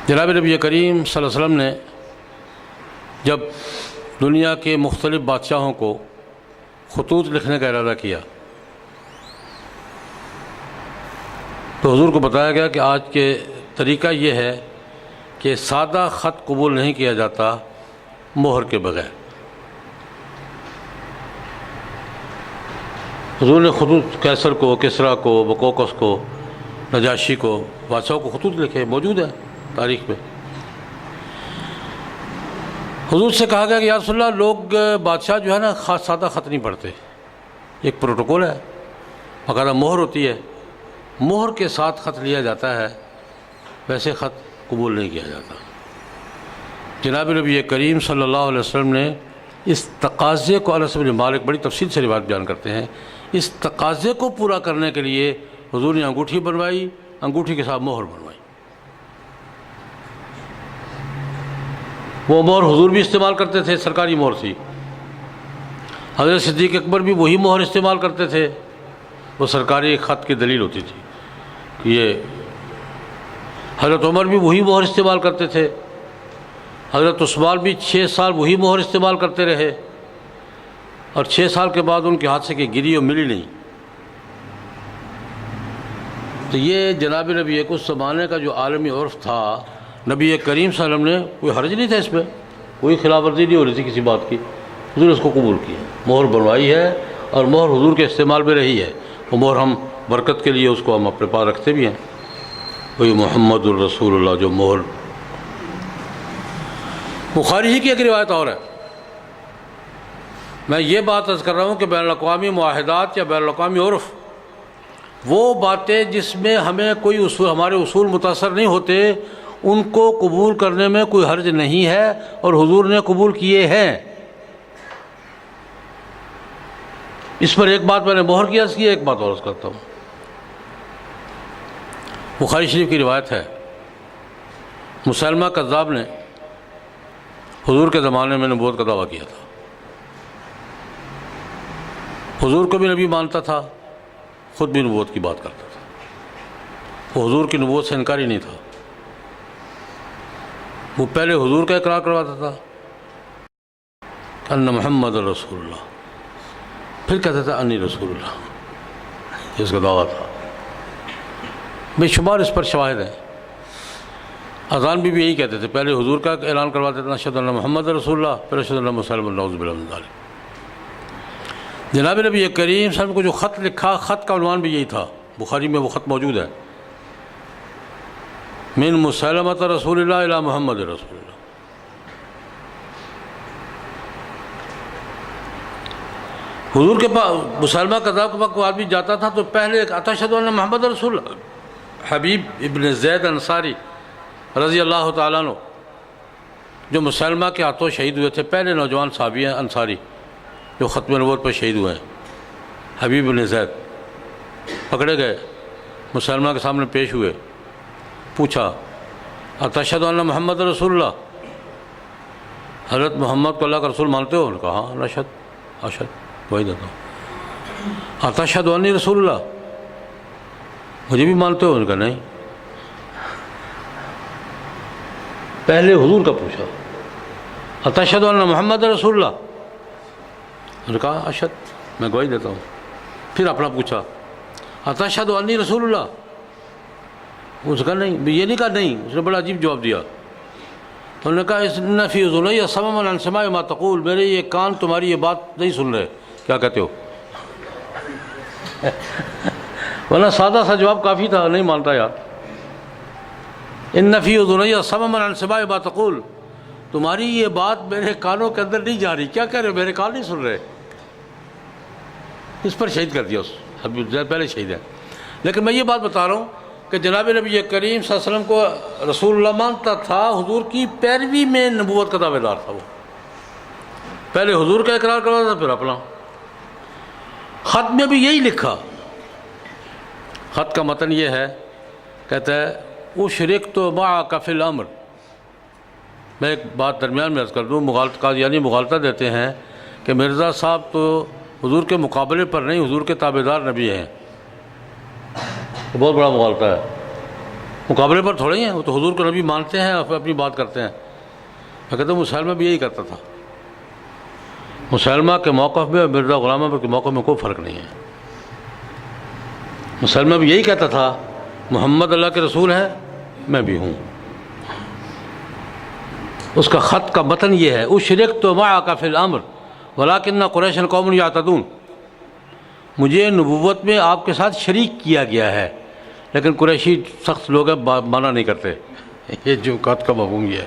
جناب نبی کریم صلی اللہ علیہ وسلم نے جب دنیا کے مختلف بادشاہوں کو خطوط لکھنے کا ارادہ کیا تو حضور کو بتایا گیا کہ آج کے طریقہ یہ ہے کہ سادہ خط قبول نہیں کیا جاتا مہر کے بغیر. حضور نے خطوط کیسر کو، کسریٰ کو، بکوکس کو، نجاشی کو، بادشاہوں کو خطوط لکھے، موجود ہے تاریخ میں. حضور سے کہا گیا کہ یا رسول اللہ، لوگ بادشاہ جو ہے نا سادہ خط نہیں پڑھتے، ایک پروٹوکول ہے، باقاعدہ مہر ہوتی ہے، مہر کے ساتھ خط لیا جاتا ہے ویسے خط قبول نہیں کیا جاتا۔ جناب نبی کریم صلی اللہ علیہ وسلم نے اس تقاضے کو، انس بن مالک بڑی تفصیل سے روایت بیان کرتے ہیں، اس تقاضے کو پورا کرنے کے لیے حضور نے انگوٹھی بنوائی، انگوٹھی کے ساتھ مہر بنوائی۔ وہ مہر حضور بھی استعمال کرتے تھے، سرکاری مہر تھی۔ حضرت صدیق اکبر بھی وہی مہر استعمال کرتے تھے، وہ سرکاری خط کی دلیل ہوتی تھی کہ یہ۔ حضرت عمر بھی وہی مہر استعمال کرتے تھے، حضرت عثمان بھی 6 سال وہی مہر استعمال کرتے رہے، اور 6 سال کے بعد ان کے ہاتھ سے کہ گری اور ملی نہیں۔ تو یہ جناب نبی ایک اس زمانے کا جو عالمی عرف تھا، نبی کریم صلی اللہ علیہ وسلم نے کوئی حرج نہیں تھا اس میں، کوئی خلاف ورزی نہیں ہو رہی تھی کسی بات کی، حضور نے اس کو قبول کیا، مہر بنوائی ہے، اور مہر حضور کے استعمال میں رہی ہے۔ وہ مہر ہم برکت کے لیے اس کو ہم اپنے پاس رکھتے بھی ہیں، وہی محمد الرسول اللہ جو مہر۔ بخاری ہی کی ایک روایت اور ہے، میں یہ بات عرض کر رہا ہوں کہ بین الاقوامی معاہدات یا بین الاقوامی عرف، وہ باتیں جس میں ہمیں کوئی اصول، ہمارے اصول متاثر نہیں ہوتے، ان کو قبول کرنے میں کوئی حرج نہیں ہے، اور حضور نے قبول کیے ہیں۔ اس پر ایک بات میں نے مہر کی عرض کی، ایک بات اور عرض کرتا ہوں۔ بخاری شریف کی روایت ہے، مسلمہ کذاب نے حضور کے زمانے میں نبوت کا دعویٰ کیا تھا۔ حضور کو بھی نبی مانتا تھا، خود بھی نبوت کی بات کرتا تھا، وہ حضور کی نبوت سے انکاری نہیں تھا۔ وہ پہلے حضور کا اقرار کرواتا تھا ان محمد رسول اللہ، پھر کہتا تھا انی رسول اللہ، اس کا دعویٰ تھا۔ بے شمار اس پر شواہد ہیں۔ اذان بھی یہی کہتے تھے، پہلے حضور کا اعلان کرواتے تھے اشہد ان محمد رسول اللہ، پھر اشہد ان مسلم نعوذ باللہ من ذلک۔ جناب نبی کریم صلی اللہ علیہ وسلم کو جو خط لکھا، خط کا عنوان بھی یہی تھا، بخاری میں وہ خط موجود ہے، من مسلمۃ رسول اللہ الی محمد رسول اللہ۔ حضور کے پاس مسلمہ کذاب کے پاس کوئی آدمی جاتا تھا تو پہلے اشہد ان محمد رسول اللہ۔ حبیب ابن زید انصاری رضی اللہ تعالیٰ عنہ جو مسلمہ کے ہاتھوں شہید ہوئے تھے، پہلے نوجوان صحابی ہیں انصاری جو ختم نبوت پر شہید ہوئے ہیں، حبیب بن زید پکڑے گئے، مسلمہ کے سامنے پیش ہوئے، پوچھا اتشہد ان محمد رسول اللہ، حضرت محمد کو اللہ کا رسول مانتے ہو؟ انہوں نے کہا ہاں اشہد وہی دیتا ہوں۔ اتشہد انی رسول اللہ، مجھے بھی مانتے ہو؟ انہوں نے کہا نہیں۔ پہلے حضور کا پوچھا اتشہد ان محمد رسول اللہ، انہوں نے کہا اشہد، میں گواہی دیتا ہوں۔ پھر اپنا پوچھا اتشہد انی رسول اللہ، اس نے کہا نہیں، یہ نہیں کہا نہیں، اس نے بڑا عجیب جواب دیا۔ انہوں نے کہا ان فی اذنی صمما عن سماع ما تقول، میرے یہ کان تمہاری یہ بات نہیں سن رہے، کیا کہتے ہو؟ ورنہ سادہ سا جواب کافی تھا، نہیں مانتا یار۔ ان فی اذنی صمما عن سماع ما تقول، تمہاری یہ بات میرے کانوں کے اندر نہیں جا رہی، کیا کہہ رہے ہو؟ میرے کان نہیں سن رہے۔ اس پر شہید کر دیا، اس حبیب زید پہلے شہید ہے۔ لیکن میں یہ بات بتا رہا ہوں کہ جناب نبی کریم صلی اللہ علیہ وسلم کو رسول اللہ مانتا تھا، حضور کی پیروی میں نبوت کا دعوے دار تھا۔ وہ پہلے حضور کا اقرار کرواتا تھا، پھر اپنا۔ خط میں بھی یہی لکھا، خط کا متن یہ ہے، کہتا ہے اشرکت معک فی الامر۔ میں ایک بات درمیان میں عرض کر دوں، قادیانی مغالطہ دیتے ہیں کہ مرزا صاحب تو حضور کے مقابلے پر نہیں، حضور کے تابعدار نبی ہیں۔ بہت بڑا مغالطہ ہے، مقابلے پر تھوڑے ہی ہیں، وہ تو حضور کو نبی مانتے ہیں اور اپنی بات کرتے ہیں۔ میں کہتا ہوں مسلمہ بھی یہی کرتا تھا، مسلمہ کے موقف میں اور مرزا غلام احمد کے موقف میں کوئی فرق نہیں ہے۔ مسلمہ بھی یہی کہتا تھا محمد اللہ کے رسول ہیں، میں بھی ہوں۔ اس کا خط کا متن یہ ہے اشرکت معک فی الامر ولکن قریش قوم یعتدون، مجھے نبوت میں آپ کے ساتھ شریک کیا گیا ہے، لیکن قریشی سخت لوگ ہیں، منع نہیں کرتے۔ یہ جو خط کا مفہوم یہ ہے،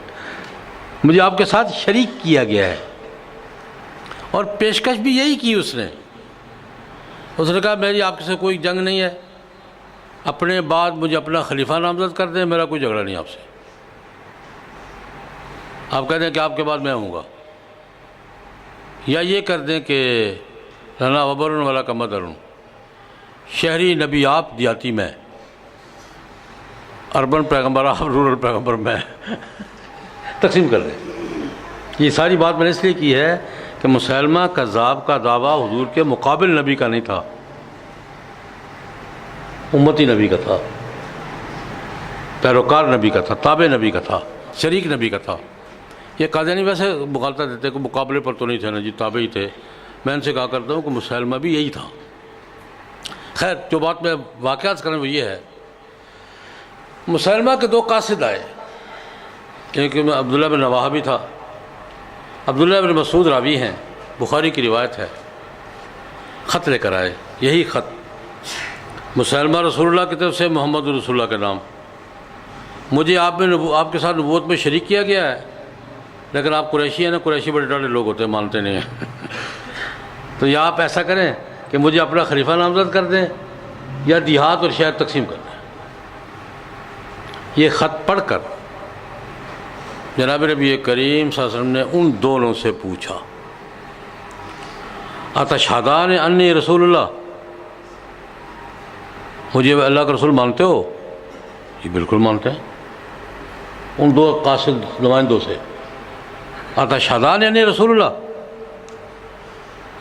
مجھے آپ کے ساتھ شریک کیا گیا ہے، اور پیشکش بھی یہی کی اس نے کہا میری آپ سے کوئی جنگ نہیں ہے، اپنے بعد مجھے اپنا خلیفہ نامزد کر دیں، میرا کوئی جھگڑا نہیں آپ سے. آپ کہہ دیں کہ آپ کے بعد میں ہوں گا، یا یہ کر دیں کہ لنا وبرن والا کا مدرن، شہری نبی آپ، دیہاتی میں، اربن پیغمبر آپ، رورل پیغمبر میں، تقسیم کر دیں. یہ ساری بات میں نے اس لیے کی ہے کہ مسلمہ کذاب کا دعویٰ حضور کے مقابل نبی کا نہیں تھا، امتی نبی کا تھا، پیروکار نبی کا تھا، تابع نبی کا تھا، شریک نبی کا تھا. یہ قادیانی ویسے مغالطہ دیتے کہ مقابلے پر تو نہیں تھے نا جی، تابع ہی تھے. میں ان سے کہا کرتا ہوں کہ مسلمہ بھی یہی تھا. خیر جو بات میں واقعات کرنے وہ یہ ہے، مسلمہ کے دو قاصد آئے، ایک عبداللہ بن رواحہ بھی تھا. عبداللہ بن مسعود راوی ہیں، بخاری کی روایت ہے. خط لے کر آئے، یہی خط، مسلمہ رسول اللہ کی طرف سے، محمد رسول اللہ کے نام. مجھے آپ کے ساتھ نبوت میں شریک کیا گیا ہے، لیکن آپ قریشی ہیں نا، قریشی بڑے ڈاڑے لوگ ہوتے ہیں، مانتے نہیں ہیں. تو یا آپ ایسا کریں کہ مجھے اپنا خلیفہ نامزد کر دیں، یا دیہات اور شہر تقسیم کر دیں. یہ خط پڑھ کر جناب نبی کریم صلی اللہ علیہ وسلم نے ان دونوں سے پوچھا، اتشہدان انی رسول اللہ، مجھے اللہ کا رسول مانتے ہو؟ یہ بالکل مانتے ہیں. ان دو قاصد نمائندوں سے، اتشہدان انی رسول اللہ،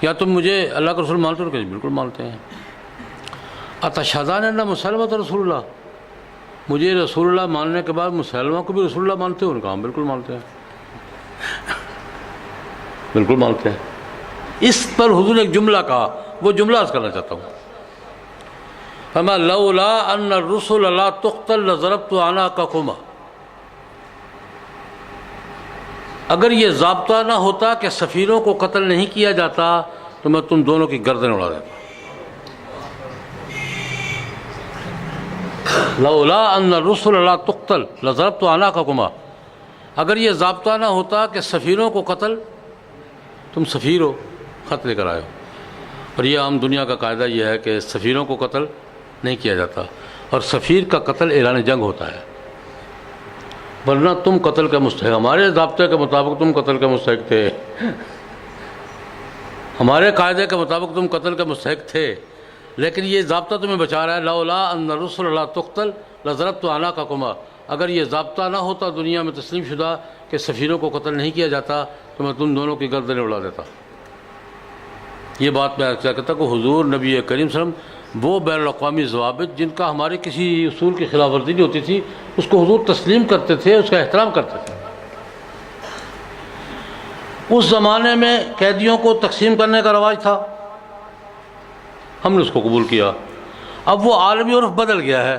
کیا تم مجھے اللہ کا رسول مانتے ہو؟ کہ بالکل مانتے ہیں. اتشہدان ان مسلمہ رسول اللہ، مجھے رسول اللہ ماننے کے بعد مسلمہ کو بھی رسول اللہ مانتے ہو؟ ان کا ہم بالکل مانتے ہیں، بالکل مانتے ہیں. اس پر حضور نے ایک جملہ کہا، وہ جملہ عرض کرنا چاہتا ہوں. فرمایا لولا ان الرسل لا تقتل لضربت اعناقکما، اگر یہ ضابطہ نہ ہوتا کہ سفیروں کو قتل نہیں کیا جاتا تو میں تم دونوں کی گردن اڑا دیتا. لولا ان الرسل لا تقتل لضربت اعناقکما، اگر یہ ضابطہ نہ ہوتا کہ سفیروں کو قتل، تم سفیر ہو، خط لے کر آئے ہو، اور یہ عام دنیا کا قاعدہ یہ ہے کہ سفیروں کو قتل نہیں کیا جاتا، اور سفیر کا قتل اعلان جنگ ہوتا ہے، ورنہ تم قتل کا مستحق، ہمارے ضابطے کے مطابق تم قتل کا مستحق تھے، ہمارے قاعدے کے مطابق تم قتل کا مستحق تھے، لیکن یہ ضابطہ تمہیں بچا رہا ہے. لولا ان الرسل لا تقتل لضربت اعناقکما، اگر یہ ضابطہ نہ ہوتا دنیا میں تسلیم شدہ کہ سفیروں کو قتل نہیں کیا جاتا تو میں تم دونوں کی گردنیں اڑا دیتا. یہ بات میں کیا کہتا کہ حضور نبی کریم صلی اللہ علیہ وسلم وہ بین الاقوامی ضوابط جن کا ہمارے کسی اصول کی خلاف ورزی نہیں ہوتی تھی، اس کو حضور تسلیم کرتے تھے، اس کا احترام کرتے تھے. اس زمانے میں قیدیوں کو تقسیم کرنے کا رواج تھا، ہم نے اس کو قبول کیا. اب وہ عالمی عرف بدل گیا ہے،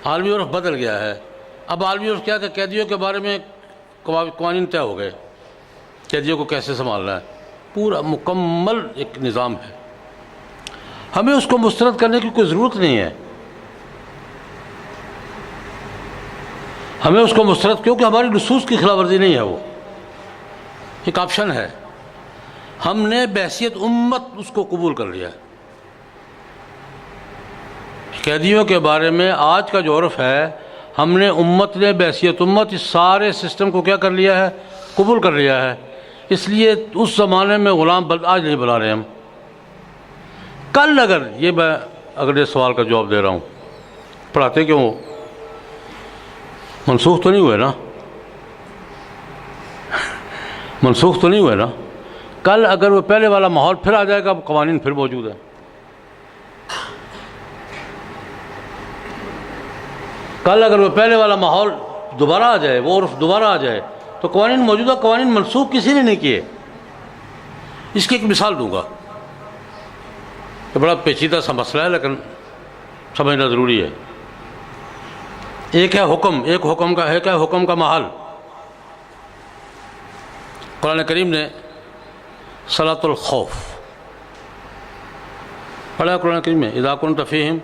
عالمی عرف بدل گیا ہے. اب عالمی عرف کیا کہ قیدیوں کے بارے میں قوانین طے ہو گئے، قیدیوں کو کیسے سنبھالنا ہے، پورا مکمل ایک نظام ہے. ہمیں اس کو مسترد کرنے کی کوئی ضرورت نہیں ہے، ہمیں اس کو مسترد کیونکہ ہماری نصوص کی خلاف ورزی نہیں ہے، وہ ایک آپشن ہے. ہم نے بحیثیت امت اس کو قبول کر لیا ہے. قیدیوں کے بارے میں آج کا جو عرف ہے، ہم نے امت نے بحیثیت امت اس سارے سسٹم کو کیا کر لیا ہے، قبول کر لیا ہے. اس لیے اس زمانے میں غلام آج نہیں بنا رہے ہم. کل اگر یہ میں اگلے سوال کا جواب دے رہا ہوں، پڑھاتے کیوں ہو؟ منسوخ تو نہیں ہوئے نا، منسوخ تو نہیں ہوئے نا. کل اگر وہ پہلے والا ماحول پھر آ جائے گا، قوانین پھر موجود ہیں. کل اگر وہ پہلے والا ماحول دوبارہ آ جائے، وہ عرف دوبارہ آ جائے تو قوانین موجودہ قوانین منسوخ کسی نے نہیں کیے. اس کی ایک مثال دوں گا، یہ بڑا پیچیدہ سا مسئلہ ہے لیکن سمجھنا ضروری ہے. ایک ہے حکم، ایک حکم کا محل. قرآن کریم نے صلاۃ الخوف پڑھا قرآن کریم میں، اذا كنت فيهم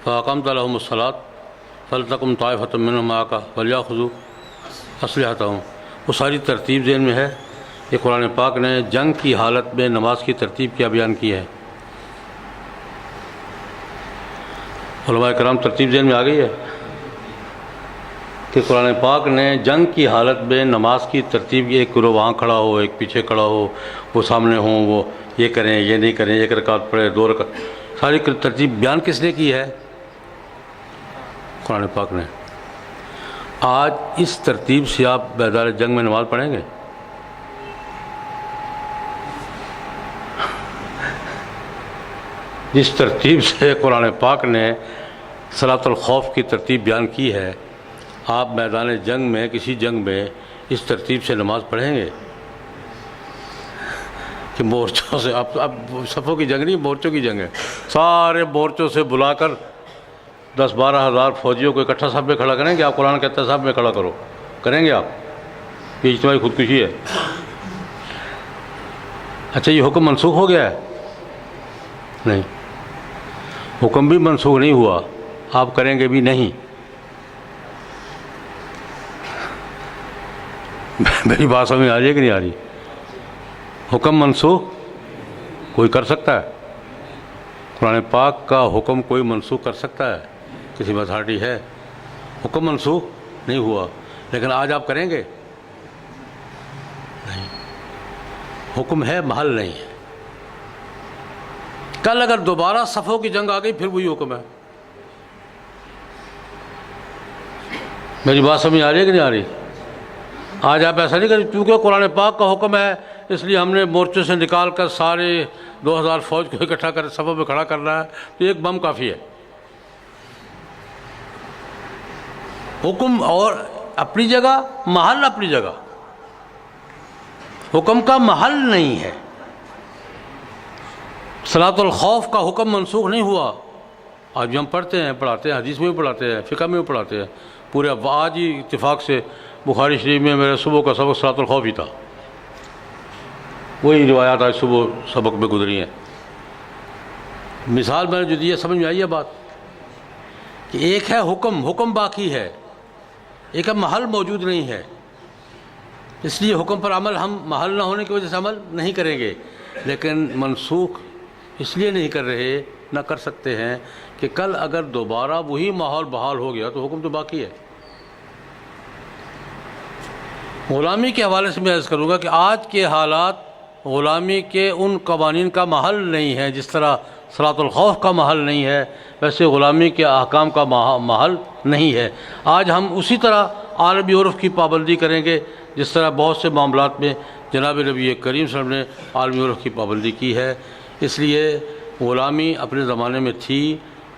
فاقمت لهم الصلاۃ فلتقم طائفة منهم معك فليأخذوا أسلحتهم. وہ ساری ترتیب ذہن میں ہے. یہ قرآن پاک نے جنگ کی حالت میں نماز کی ترتیب کیا بیان کی ہے. علماء کرام ترتیب ذہن میں آ گئی ہے کہ قرآن پاک نے جنگ کی حالت میں نماز کی ترتیب، ایک گروہ وہاں کھڑا ہو، ایک پیچھے کھڑا ہو، وہ سامنے ہوں، وہ یہ کریں یہ نہیں کریں، ایک رکعت پڑھے 2 رکعت، ساری ترتیب بیان کس نے کی ہے؟ قرآن پاک نے۔ آج اس ترتیب سے آپ میدان جنگ میں نماز پڑھیں گے؟ جس ترتیب سے قرآن پاک نے صلاۃ الخوف کی ترتیب بیان کی ہے، آپ میدان جنگ میں کسی جنگ میں اس ترتیب سے نماز پڑھیں گے کہ مورچوں سے؟ اب صفوں کی جنگ نہیں، مورچوں کی جنگ ہے۔ سارے مورچوں سے بلا کر 10-12 ہزار فوجیوں کو اکٹھا صف میں کھڑا کریں گے؟ آپ قرآن کہتا ہے صف میں کھڑا کرو، کریں گے آپ؟ یہ اجتماعی خودکشی ہے۔ اچھا، یہ حکم منسوخ ہو گیا ہے؟ نہیں، حکم بھی منسوخ نہیں ہوا، آپ کریں گے بھی نہیں۔ میری بات سمجھ میں آ رہی ہے کہ نہیں آ رہی؟ حکم منسوخ کوئی کر سکتا ہے؟ قرآن پاک کا حکم کوئی منسوخ کر سکتا ہے؟ کسی اتھارٹی ہے؟ حکم منسوخ نہیں ہوا، لیکن آج آپ کریں گے؟ نہیں، حکم ہے، محل نہیں ہے۔ کل اگر دوبارہ صفوں کی جنگ آ گئی پھر وہی حکم ہے۔ میری بات سمجھ آ رہی ہے کہ نہیں آ رہی؟ آج آپ ایسا نہیں کریں کیونکہ قرآن پاک کا حکم ہے اس لیے ہم نے مورچے سے نکال کر سارے 2000 فوج کو اکٹھا کر صفوں میں کھڑا کرنا ہے، تو ایک بم کافی ہے۔ حکم اور اپنی جگہ، محل اپنی جگہ، حکم کا محل نہیں ہے۔ صلاۃ الخوف کا حکم منسوخ نہیں ہوا، آج بھی ہم پڑھتے ہیں، پڑھاتے ہیں، حدیث میں بھی پڑھاتے ہیں، فقہ میں بھی پڑھاتے ہیں، پورے آج ہی اتفاق سے بخاری شریف میں میرے صبح کا سبق صلاۃ الخوف ہی تھا، وہی روایات آج صبح سبق میں گزری ہیں۔ مثال میں نے جو دی ہے، سمجھ میں آئی ہے بات؟ کہ ایک ہے حکم، حکم باقی ہے، ایک ہے محل موجود نہیں ہے، اس لیے حکم پر عمل ہم محل نہ ہونے کی وجہ سے عمل نہیں کریں گے، لیکن منسوخ اس لیے نہیں کر رہے، نہ کر سکتے ہیں کہ کل اگر دوبارہ وہی ماحول بحال ہو گیا تو حکم تو باقی ہے۔ غلامی کے حوالے سے میں عرض کروں گا کہ آج کے حالات غلامی کے ان قوانین کا محل نہیں ہے، جس طرح صلاۃ الخوف کا محل نہیں ہے، ویسے غلامی کے احکام کا محل نہیں ہے۔ آج ہم اسی طرح عالمی عرف کی پابندی کریں گے جس طرح بہت سے معاملات میں جناب نبی کریم صلی اللہ علیہ وسلم نے عالمی عرف کی پابندی کی ہے۔ اس لیے غلامی اپنے زمانے میں تھی،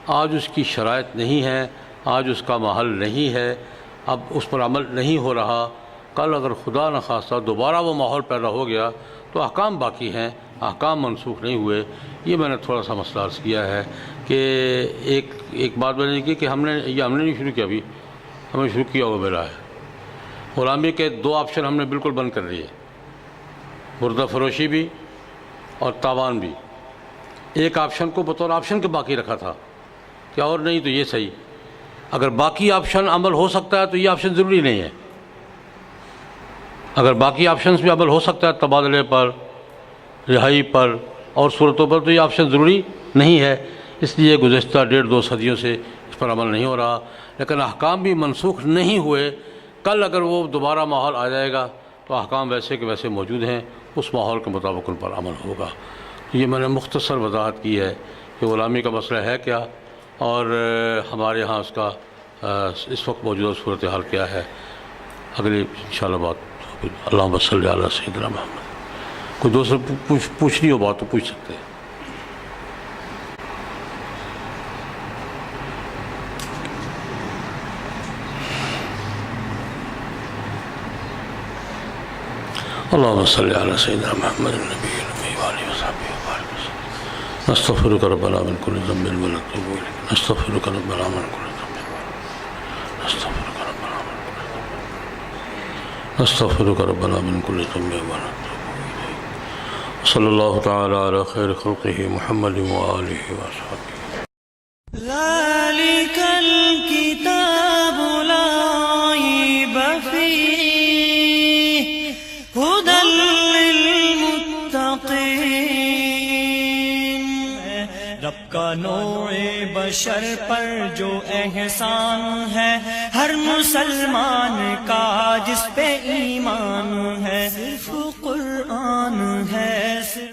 آج اس کی شرائط نہیں ہے، آج اس کا محل نہیں ہے، اب اس پر عمل نہیں ہو رہا۔ کل اگر خدا نخواستہ دوبارہ وہ ماحول پیدا ہو گیا تو احکام باقی ہیں، احکام منسوخ نہیں ہوئے۔ یہ میں نے تھوڑا سا مسئلہ عرض کیا ہے کہ ایک بات میں نے کی کہ ہم نے نہیں شروع کیا، ابھی ہم نے شروع کیا ہوا میرا ہے۔ غلامی کے 2 آپشن ہم نے بالکل بند کر دیے، مردہ فروشی بھی اور تاوان بھی۔ ایک آپشن کو بطور آپشن کے باقی رکھا تھا کہ اور نہیں تو یہ صحیح، اگر باقی آپشن عمل ہو سکتا ہے تو یہ آپشن ضروری نہیں ہے، اگر باقی آپشنز بھی عمل ہو سکتا ہے تبادلے پر، رہائی پر اور صورتوں پر، تو یہ آپشن ضروری نہیں ہے۔ اس لیے گزشتہ 1.5-2 صدیوں سے اس پر عمل نہیں ہو رہا، لیکن احکام بھی منسوخ نہیں ہوئے۔ کل اگر وہ دوبارہ ماحول آ جائے گا تو احکام ویسے کے ویسے موجود ہیں، اس ماحول کے مطابق ان پر عمل ہوگا۔ یہ میں نے مختصر وضاحت کی ہے کہ غلامی کا مسئلہ ہے کیا اور ہمارے ہاں اس کا اس وقت موجودہ صورتحال کیا ہے۔ اگلی انشاءاللہ بات اللہم صلی علی سیدنا محمد۔ کوئی دوسرا پوچھنی ہو بات تو پوچھ سکتے ہیں۔ اللہم صلی علی سیدنا محمد النبی الامی وآلہ وصحبہ وبارک وسلم۔ نستغفرک ربنا من کل ذنب ونتوب الیک، نستغفرک ربنا من کل ذنب نستغفرک ربنا من کل ذنب نستغفرک ربنا من کل ذنب ونتوب الیک۔ صلی اللہ تعالی علی خیر خلقہ محمد وآلہ وصحبہ۔ ذلك الكتاب لا ريب فيه هدى للمتقين۔ رب کا بنوع بشر پر جو احسان ہے ہر مسلمان کا جس پہ ایمان ہے، صرف قرآن ہے، صرف